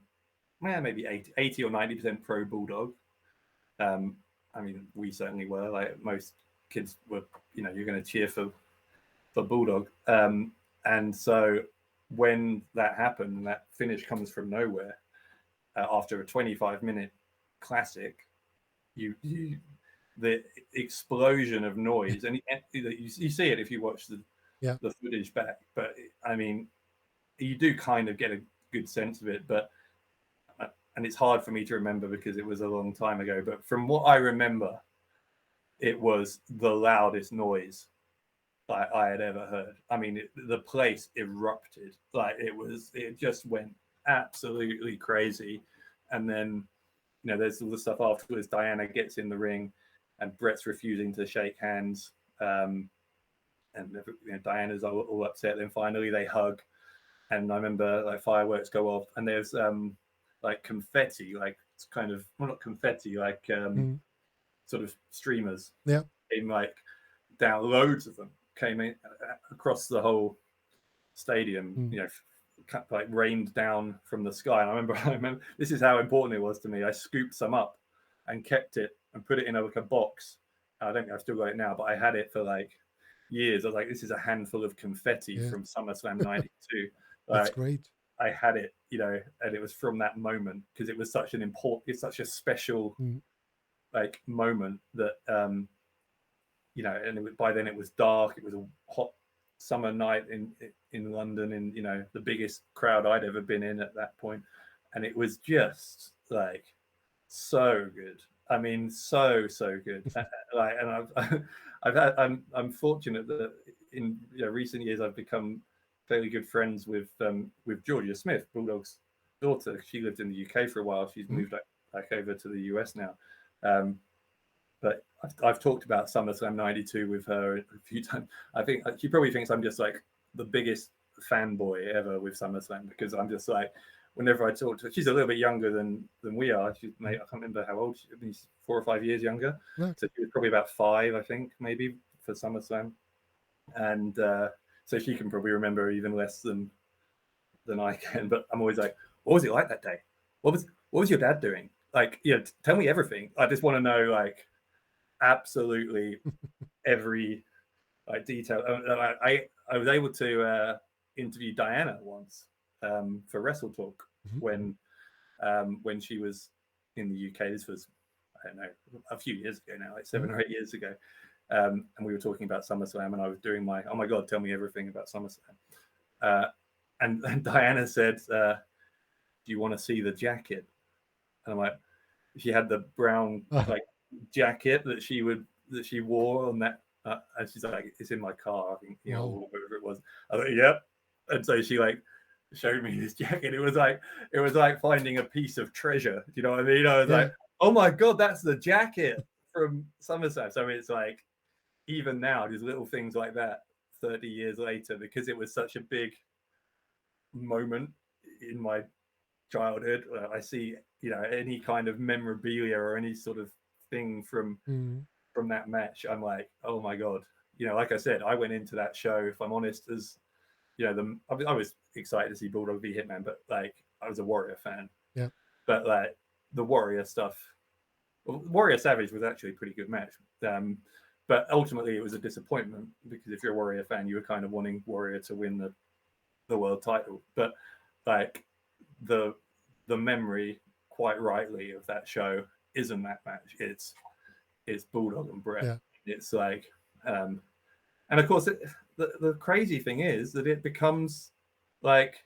maybe 80 or 90% pro Bulldog. I mean, we certainly were. Like most kids were, you know, you're going to cheer for Bulldog. And so when that happened, and that finish comes from nowhere, after a 25-minute classic, the explosion of noise, and you see it if you watch the footage back. But I mean, you do kind of get a good sense of it, but and it's hard for me to remember because it was a long time ago. But from what I remember, it was the loudest noise I had ever heard. I mean, the place erupted. Like it just went absolutely crazy. And then, there's all the stuff afterwards. Diana gets in the ring, and Brett's refusing to shake hands. And Diana's all upset. Then finally they hug, and I remember like fireworks go off, and there's like confetti, like it's kind of not confetti, like sort of streamers. Yeah, came like down, loads of them came in across the whole stadium. Like rained down from the sky. And I remember this is how important it was to me. I scooped some up and kept it and put it in like a box. I don't think I've still got it now, but I had it for like years. I was like, this is a handful of confetti from SummerSlam 92. That's great. I had it, and it was from that moment because it was such it's such a special like moment that, and by then it was dark. It was a hot summer night in London, in the biggest crowd I'd ever been in at that point, and it was just like so good. I mean, so good. Like, and I'm fortunate that in recent years I've become fairly good friends with Georgia Smith, Bulldog's daughter. She lived in the UK for a while. She's moved back over to the US now. But I've talked about SummerSlam 92 with her a few times. I think she probably thinks I'm just like the biggest fanboy ever with SummerSlam, because I'm just like, whenever I talk to her, she's a little bit younger than we are. I can't remember how old she is. I mean, she's 4 or 5 years younger. Yeah. So she was probably about 5, I think, maybe, for SummerSlam. And so she can probably remember even less than I can. But I'm always like, what was it like that day? What was your dad doing? Like, tell me everything. I just want to know, like, absolutely every like detail. I was able to interview Diana once for Wrestle Talk when she was in the UK. This was, I don't know, a few years ago now, like 7 or 8 years ago. And we were talking about SummerSlam, and I was doing my, oh my God, tell me everything about SummerSlam. And Diana said, do you want to see the jacket? And I'm like, she had the brown like jacket that she wore on that, and she's like, it's in my car, I think, or whatever it was. I was like, yep. And so she like showed me this jacket. It was like finding a piece of treasure. Do you know what I mean? I was like, oh my God, that's the jacket from SummerSlam. So it's like, even now, there's little things like that 30 years later, because it was such a big moment in my childhood. I see, any kind of memorabilia or any sort of thing from that match, I'm like, oh my God. Like I said, I went into that show, if I'm honest, as I was excited to see Bulldog v Hitman, but like I was a Warrior fan. Yeah. But like the Warrior stuff, Warrior Savage was actually a pretty good match. But ultimately it was a disappointment, because if you're a Warrior fan, you were kind of wanting Warrior to win the world title. But like the memory, quite rightly, of that show isn't that match. It's Bulldog and Brett. Yeah. It's like, and of course, the crazy thing is that it becomes like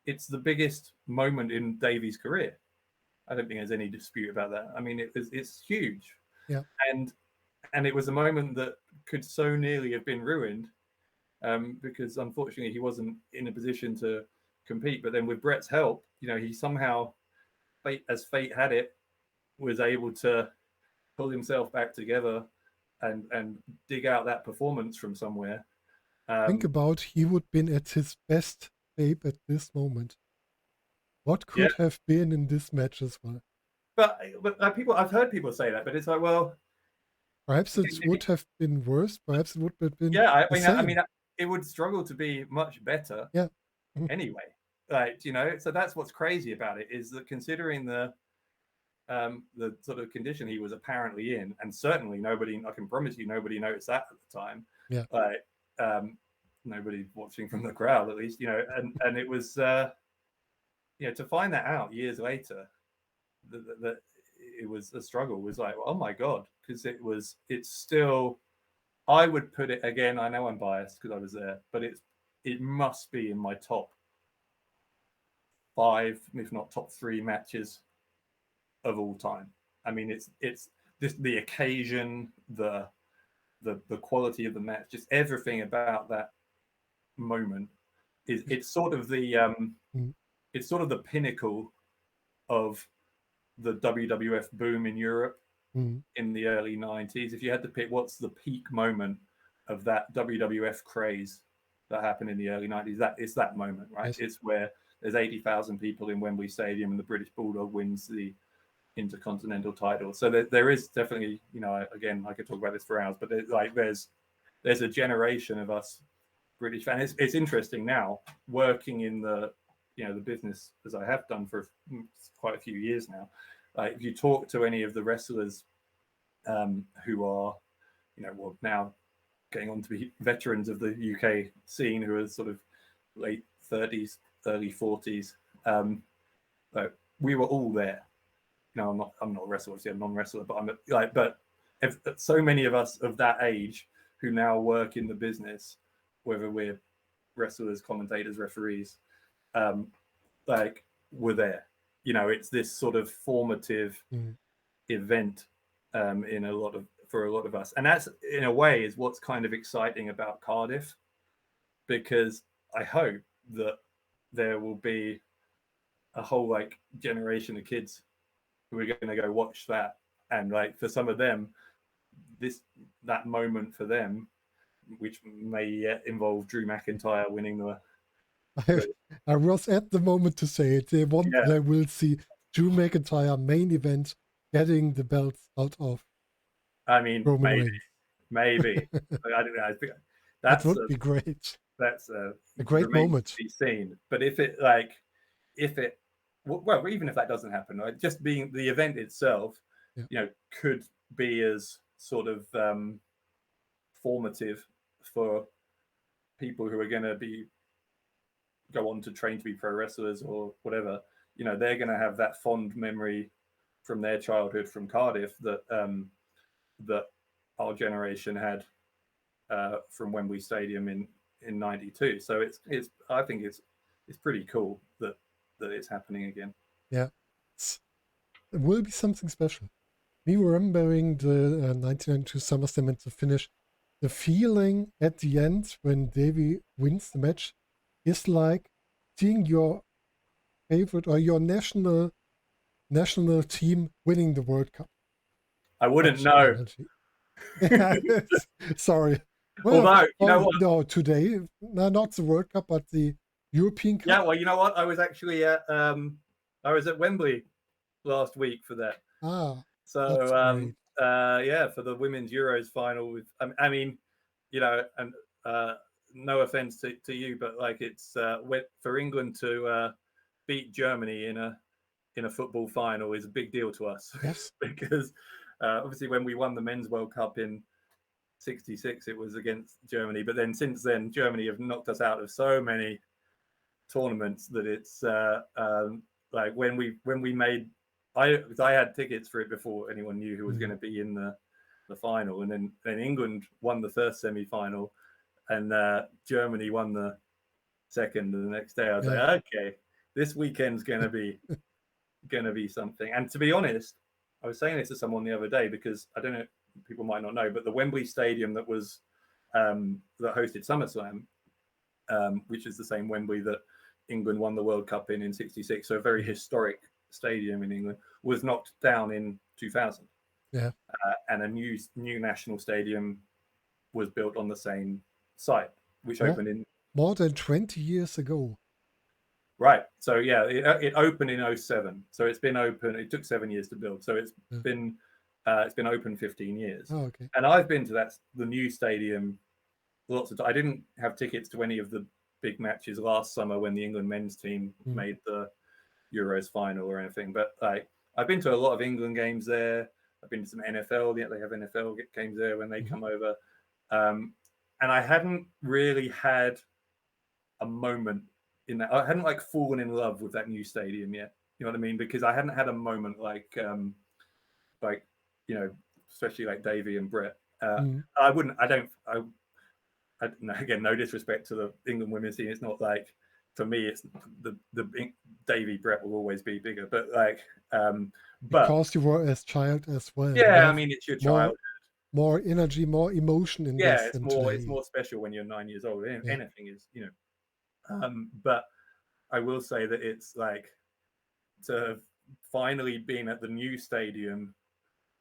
it's the biggest moment in Davey's career. I don't think there's any dispute about that. I mean, it's huge. Yeah. And it was a moment that could so nearly have been ruined, because unfortunately he wasn't in a position to compete. But then with Brett's help, he somehow, as fate had it, was able to pull himself back together and dig out that performance from somewhere. Think about, he would have been at his best shape at this moment. What could have been in this match as well? But I've heard people say that, but it's like, well, perhaps it would have been worse. Perhaps it would have been. I mean, it would struggle to be much better. Yeah. Anyway, like, so that's what's crazy about it, is that considering the sort of condition he was apparently in, and certainly I can promise you, nobody noticed that at the time. Yeah. Like, nobody watching from the crowd, at least, and it was, to find that out years later, that it was a struggle, was like, oh my God, because it's still, I would put it, again, I know I'm biased because I was there, but it must be in my top 5, if not top 3 matches of all time. I mean, it's this, the occasion, the quality of the match, just everything about that moment it's sort of the it's sort of the pinnacle of the WWF boom in Europe in the early 90s. If you had to pick what's the peak moment of that WWF craze that happened in the early 90s, that it's that moment, right? Yes. It's where there's 80,000 people in Wembley Stadium and the British Bulldog wins the Intercontinental title. So there is definitely, again, I could talk about this for hours, but there's a generation of us British fans. It's interesting now, working in the the business as I have done for quite a few years now. If you talk to any of the wrestlers who are now getting on to be veterans of the UK scene, who are sort of late 30s, early 40s, we were all there. I'm not a wrestler, obviously I'm a non-wrestler, but so many of us of that age who now work in the business, whether we're wrestlers, commentators, referees, we're there. It's this sort of formative event for a lot of us, and that's in a way is what's kind of exciting about Cardiff, because I hope that there will be a whole generation of kids who are going to go watch that, and for some of them, that moment for them, which may involve Drew McIntyre winning the. I was at the moment to say it. They will see Drew McIntyre main event getting the belts out of. I mean, maybe. I don't know. That would be great. That's a great moment to be seen. But if it well, even if that doesn't happen, right? Just being the event itself, could be as sort of formative for people who are going to go on to train to be pro wrestlers or whatever. They're going to have that fond memory from their childhood from Cardiff that our generation had from Wembley Stadium in '92. So I think it's pretty cool that it's happening again. Yeah, it will be something special. Me remembering the 1992 SummerSlam and the finish, the feeling at the end when Davey wins the match is like seeing your favorite or your national team winning the World Cup. I wouldn't know. Sorry. Well, although, you know what? No, today, not the World Cup, but the European Cup. Yeah, well, you know what? I was actually at Wembley last week for that. So for the women's Euros final with, I mean, and no offense to you, but it's for England to beat Germany in a football final is a big deal to us. Yes. Because obviously when we won the Men's World Cup in '66, it was against Germany. But then since then, Germany have knocked us out of so many tournaments that it's when we made, I had tickets for it before anyone knew who was going to be in the final, and then England won the first semi-final, and Germany won the second. And the next day, I was like, okay, this weekend's gonna be something. And to be honest, I was saying this to someone the other day, because I don't know, people might not know, but the Wembley Stadium that was that hosted SummerSlam, which is the same Wembley that England won the World Cup in '66, so a very historic stadium in England, was knocked down in 2000. Yeah, and a new national stadium was built on the same site, which opened in more than 20 years ago. Right. So yeah, it opened in '07. So it's been open. It took 7 years to build. So it's been open 15 years. Oh, okay. And I've been to the new stadium lots of times. I didn't have tickets to any of the big matches last summer when the England men's team made the Euros final or anything. But I've been to a lot of England games there. I've been to some NFL. They have NFL games there when they come over. And I hadn't really had a moment in that. I hadn't like fallen in love with that new stadium yet. You know what I mean? Because I hadn't had a moment like you know, especially like Davey and Brett. I wouldn't. I don't. Again, no disrespect to the England women's team. It's not like, for me, it's the Davey Brett will always be bigger. But like, but because you were as child as well. yeah, I mean, it's your more, childhood. More energy, more emotion in this. It's more special when you're 9 years old. Anything is, you know. But I will say that it's like, to have finally been at the new stadium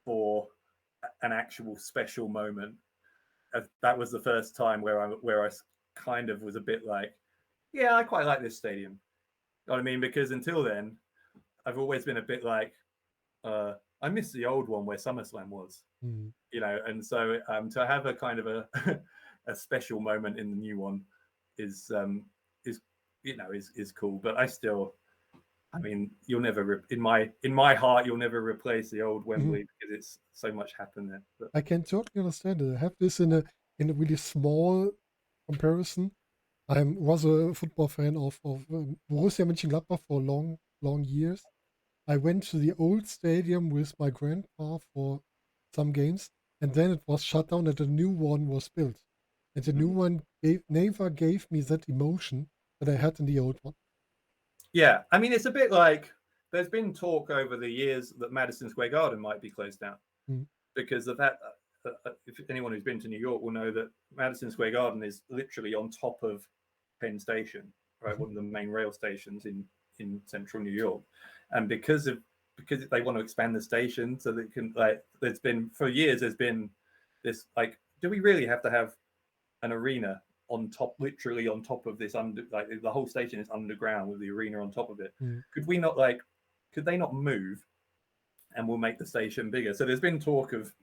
for an actual special moment. That was the first time where I kind of was a bit like, yeah, I quite like this stadium. You know what I mean? Because until then, I've always been a bit like, I miss the old one where SummerSlam was. You know, and so to have a kind of a special moment in the new one is you know is cool. But I mean, you'll never in my heart you'll never replace the old Wembley because it's so much happened there. But I can totally understand it. I have this in a really small comparison. I was a football fan of Borussia Mönchengladbach for long years. I went to the old stadium with my grandpa for some games, and then it was shut down and a new one was built. And the new one never gave me that emotion that I had in the old one. Yeah, I mean, it's a bit like there's been talk over the years that Madison Square Garden might be closed down because of that. If anyone who's been to New York will know that Madison Square Garden is literally on top of Penn Station, right? One of the main rail stations in central New York. And because they want to expand the station so that can, like, there's been for years this like, do we really have to have an arena on top, literally on top of this like the whole station is underground with the arena on top of it? Could they not move and we'll make the station bigger? So there's been talk of,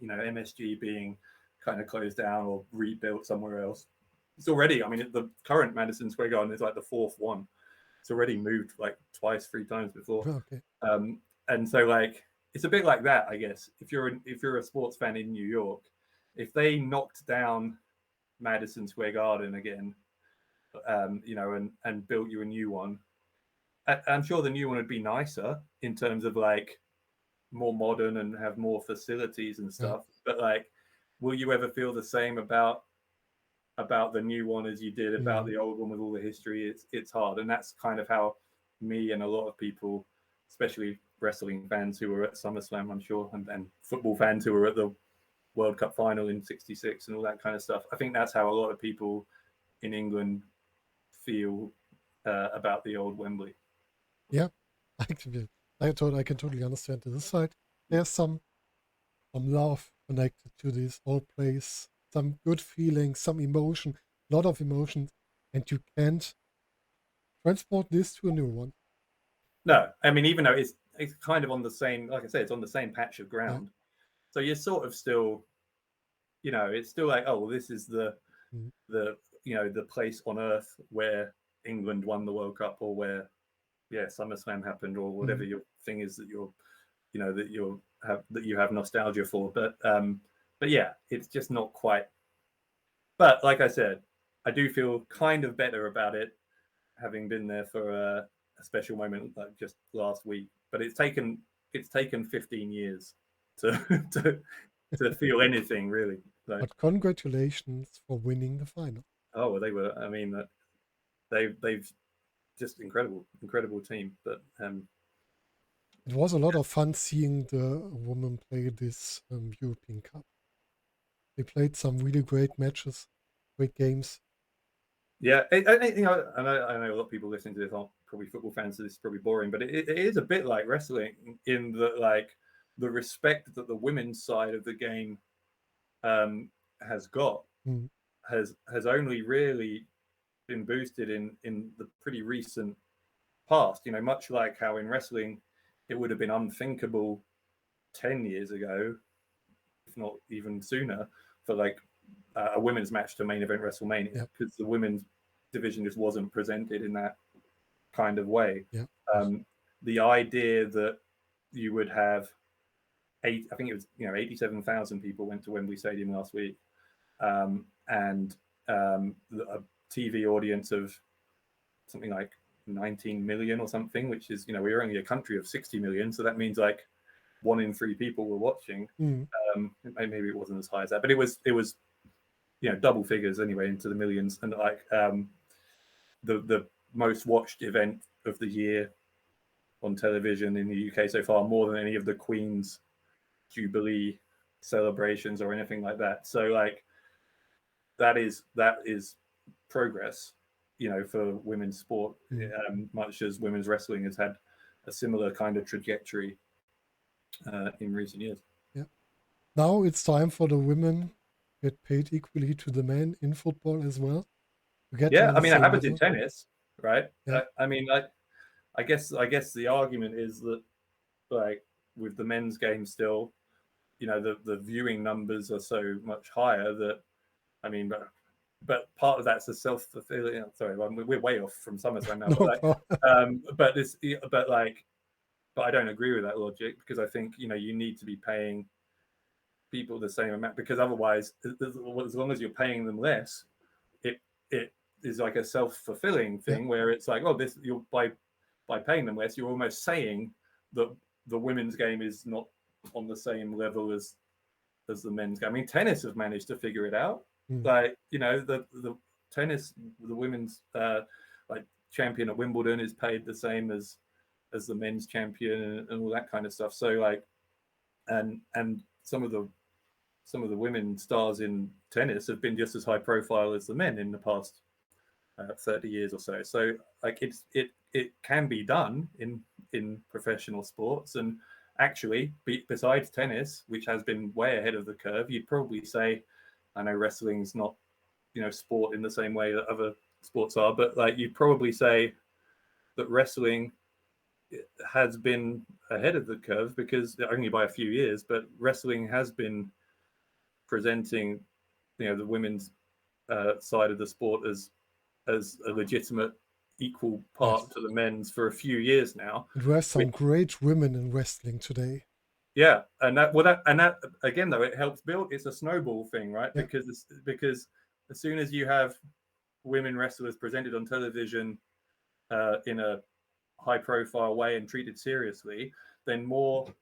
you know, MSG being kind of closed down or rebuilt somewhere else. It's already, I mean, the current Madison Square Garden is like the fourth one. It's already moved like twice, 3 times before. Okay. And so like, it's a bit like that, I guess. If you're a sports fan in New York, if they knocked down Madison Square Garden again, you know, and built you a new one, I'm sure the new one would be nicer in terms of like more modern and have more facilities and stuff. But like, will you ever feel the same about the new one as you did about the old one with all the history? It's hard. And that's kind of how me and a lot of people, especially wrestling fans who were at SummerSlam, I'm sure, and football fans who were at the World Cup final in '66 and all that kind of stuff, I think that's how a lot of people in England feel about the old Wembley. Yeah, I can totally understand this side. There's some love connected to this old place, some good feelings, some emotion, a lot of emotions, and you can't transport this to a new one. No, I mean, even though it's kind of on the same, like I said, it's on the same patch of ground. So you're sort of still, you know, it's still like, oh, well, this is the you know, the place on earth where England won the World Cup, or where SummerSlam happened, or whatever your thing is that you're, you know, that you have nostalgia for. But yeah, it's just not quite. But like I said, I do feel kind of better about it, having been there for a special moment like just last week. But it's taken 15 years to feel anything really. So, but congratulations for winning the final. Oh, well, they were. I mean, they've just incredible team. But it was a lot of fun seeing the women play this European Cup. They played some really great matches, great games. Yeah, you know, I know a lot of people listening to this aren't probably football fans, so this is probably boring, but it is a bit like wrestling in that, like, the respect that the women's side of the game has got has only really been boosted in the pretty recent past. You know, much like how in wrestling it would have been unthinkable 10 years ago, if not even sooner, for like a women's match to main event WrestleMania, because the women's division just wasn't presented in that kind of way. The idea that you would have I think it was, you know, 87,000 people went to Wembley Stadium last week, and a TV audience of something like 19 million or something, which is, we're only a country of 60 million, so that means like 1 in 3 people were watching. Maybe it wasn't as high as that, but it was double figures anyway, into the millions. And like the most watched event of the year on television in the UK so far, more than any of the Queen's Jubilee celebrations or anything like that. So like that is progress, for women's sport, much as women's wrestling has had a similar kind of trajectory in recent years. Yeah. Now it's time for the women to get paid equally to the men in football as well. Yeah, I mean, it happens in tennis, right? Yeah. I mean, I guess the argument is that, like, with the men's game still, the viewing numbers are so much higher that, I mean, but part of that's a self-fulfilling. Sorry, we're way off from SummerSlam now. But I don't agree with that logic, because I think you need to be paying people the same amount, because otherwise, as long as you're paying them less, it is like a self-fulfilling thing where it's like, oh, this, you're by paying them less, you're almost saying that the women's game is not on the same level as the men's game. I mean, tennis have managed to figure it out. Like, the tennis, the women's like champion at Wimbledon is paid the same as the men's champion, and all that kind of stuff. So like, and some of the women stars in tennis have been just as high profile as the men in the past 30 years or so. So like, it can be done in professional sports. And actually, besides tennis, which has been way ahead of the curve, you'd probably say, I know wrestling's not, sport in the same way that other sports are, but like, you'd probably say that wrestling has been ahead of the curve, because only by a few years, but wrestling has been presenting, the women's side of the sport as a legitimate equal part to the men's for a few years now. And we have some great women in wrestling today. Yeah, and that again, though, it helps build. It's a snowball thing, right? Yeah. Because as soon as you have women wrestlers presented on television in a high-profile way and treated seriously, then more,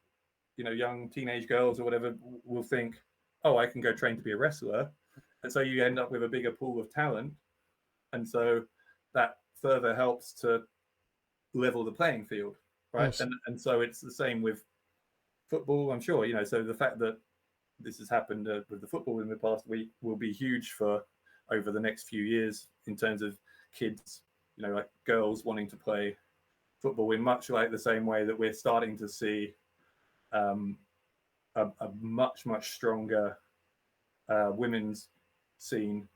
young teenage girls or whatever will think, oh, I can go train to be a wrestler, and so you end up with a bigger pool of talent, and so that further helps to level the playing field, right? Awesome. And so it's the same with football, I'm sure. So the fact that this has happened with the football in the past week will be huge for over the next few years in terms of kids, like girls wanting to play football, in much like the same way that we're starting to see a much stronger women's scene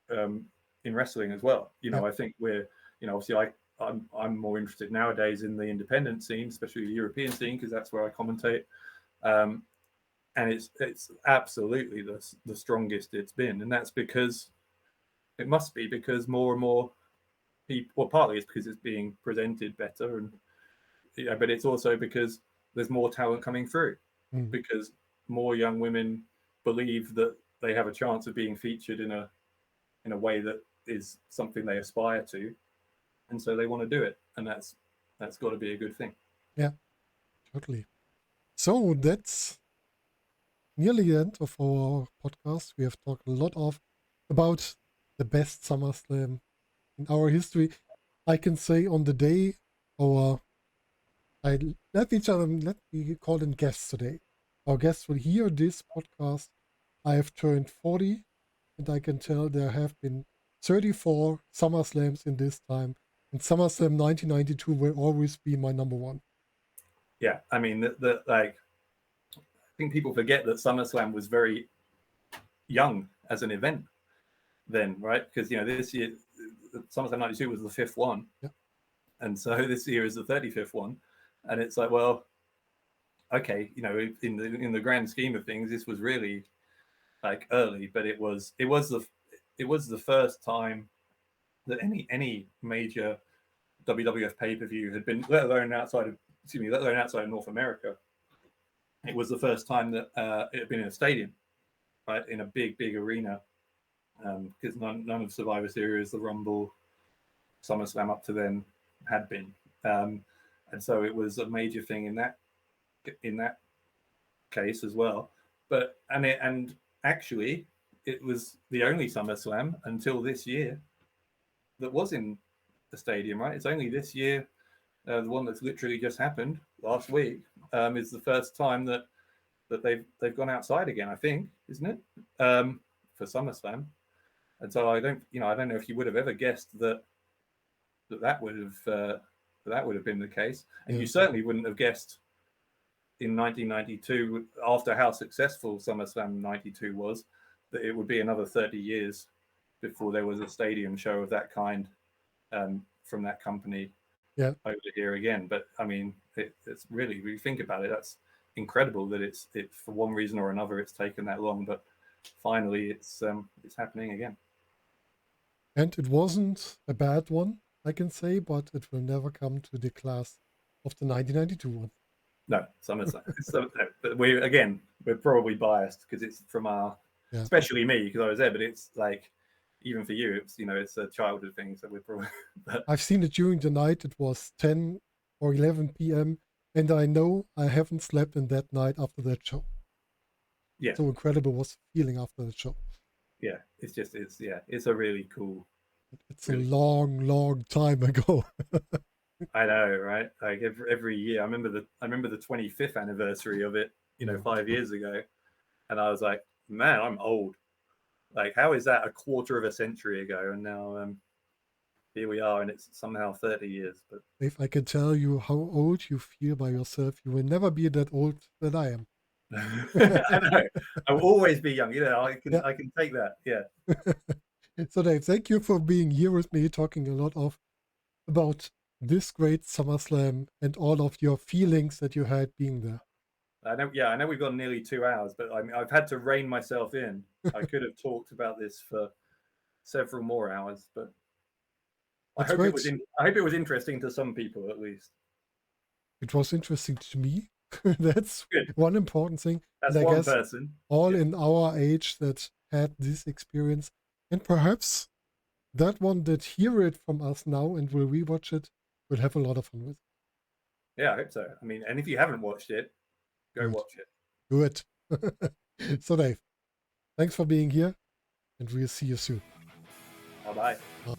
in wrestling as well. I think we're, obviously I'm more interested nowadays in the independent scene, especially the European scene, because that's where I commentate. And it's absolutely the strongest it's been. And that's because it must be because more and more people, well, partly it's because it's being presented better, and but it's also because there's more talent coming through, because more young women believe that they have a chance of being featured in a way that is something they aspire to, and so they want to do it, and that's got to be a good thing. Yeah, totally. So that's nearly the end of our podcast. We have talked a lot about the best SummerSlam in our history. I can say on the day let me call them guests today. Our guests will hear this podcast. I have turned 40, and I can tell there have been 34 SummerSlams in this time. And SummerSlam 1992 will always be my number one. Yeah, I mean, I think people forget that SummerSlam was very young as an event then, right? Because, this year, SummerSlam 92 was the 5th one. Yeah. And so this year is the 35th one. And it's like, well, okay, in the grand scheme of things, this was really like early, but it was the first time that any major WWF pay-per-view had been, let alone outside of North America. It was the first time that it had been in a stadium, right, in a big arena, because none of Survivor Series, the Rumble, SummerSlam up to then had been. And so it was a major thing in that case as well. But and actually it was the only SummerSlam until this year that was in the stadium, right? It's only this year, the one that's literally just happened last week, is the first time that they've gone outside again, I think, isn't it? For SummerSlam. And so I don't know if you would have ever guessed that would have been the case, and you certainly wouldn't have guessed in 1992, after how successful SummerSlam 92 was, that it would be another 30 years before there was a stadium show of that kind from that company over here again. But I mean, it's really, when you think about it, that's incredible that it's for one reason or another it's taken that long, but finally it's happening again. And it wasn't a bad one, I can say, but it will never come to the class of the 1992 one. No, SummerSlam. But we're probably biased because it's from our, especially me because I was there. But it's like, even for you, it's a childhood thing. So we're probably. I've seen it during the night. It was 10 or 11 p.m. and I know I haven't slept in that night after that show. Yeah. So incredible was the feeling after the show. Yeah, it's a really cool. It's a long time ago. I know, right? Like every year, I remember the 25th anniversary of it, 5 years ago, and I was like, man, I'm old. Like, how is that a quarter of a century ago? And now here we are, and it's somehow 30 years. But if I can tell you how old you feel by yourself, you will never be that old that I am. I know. I will always be young. I can take that. Yeah. So Dave, thank you for being here with me, talking a lot about this great SummerSlam and all of your feelings that you had being there. I know we've gone nearly 2 hours, but I mean, I've had to rein myself in. I could have talked about this for several more hours, but I hope it was interesting to some people at least. It was interesting to me. That's good. One important thing. That's and I one guess person. All in our age that had this experience, and perhaps that one that hear it from us now and will rewatch it will have a lot of fun with it. Yeah, I hope so. I mean, and if you haven't watched it, go watch it. Do it. So Dave, thanks for being here, and we'll see you soon. Bye-bye. Bye.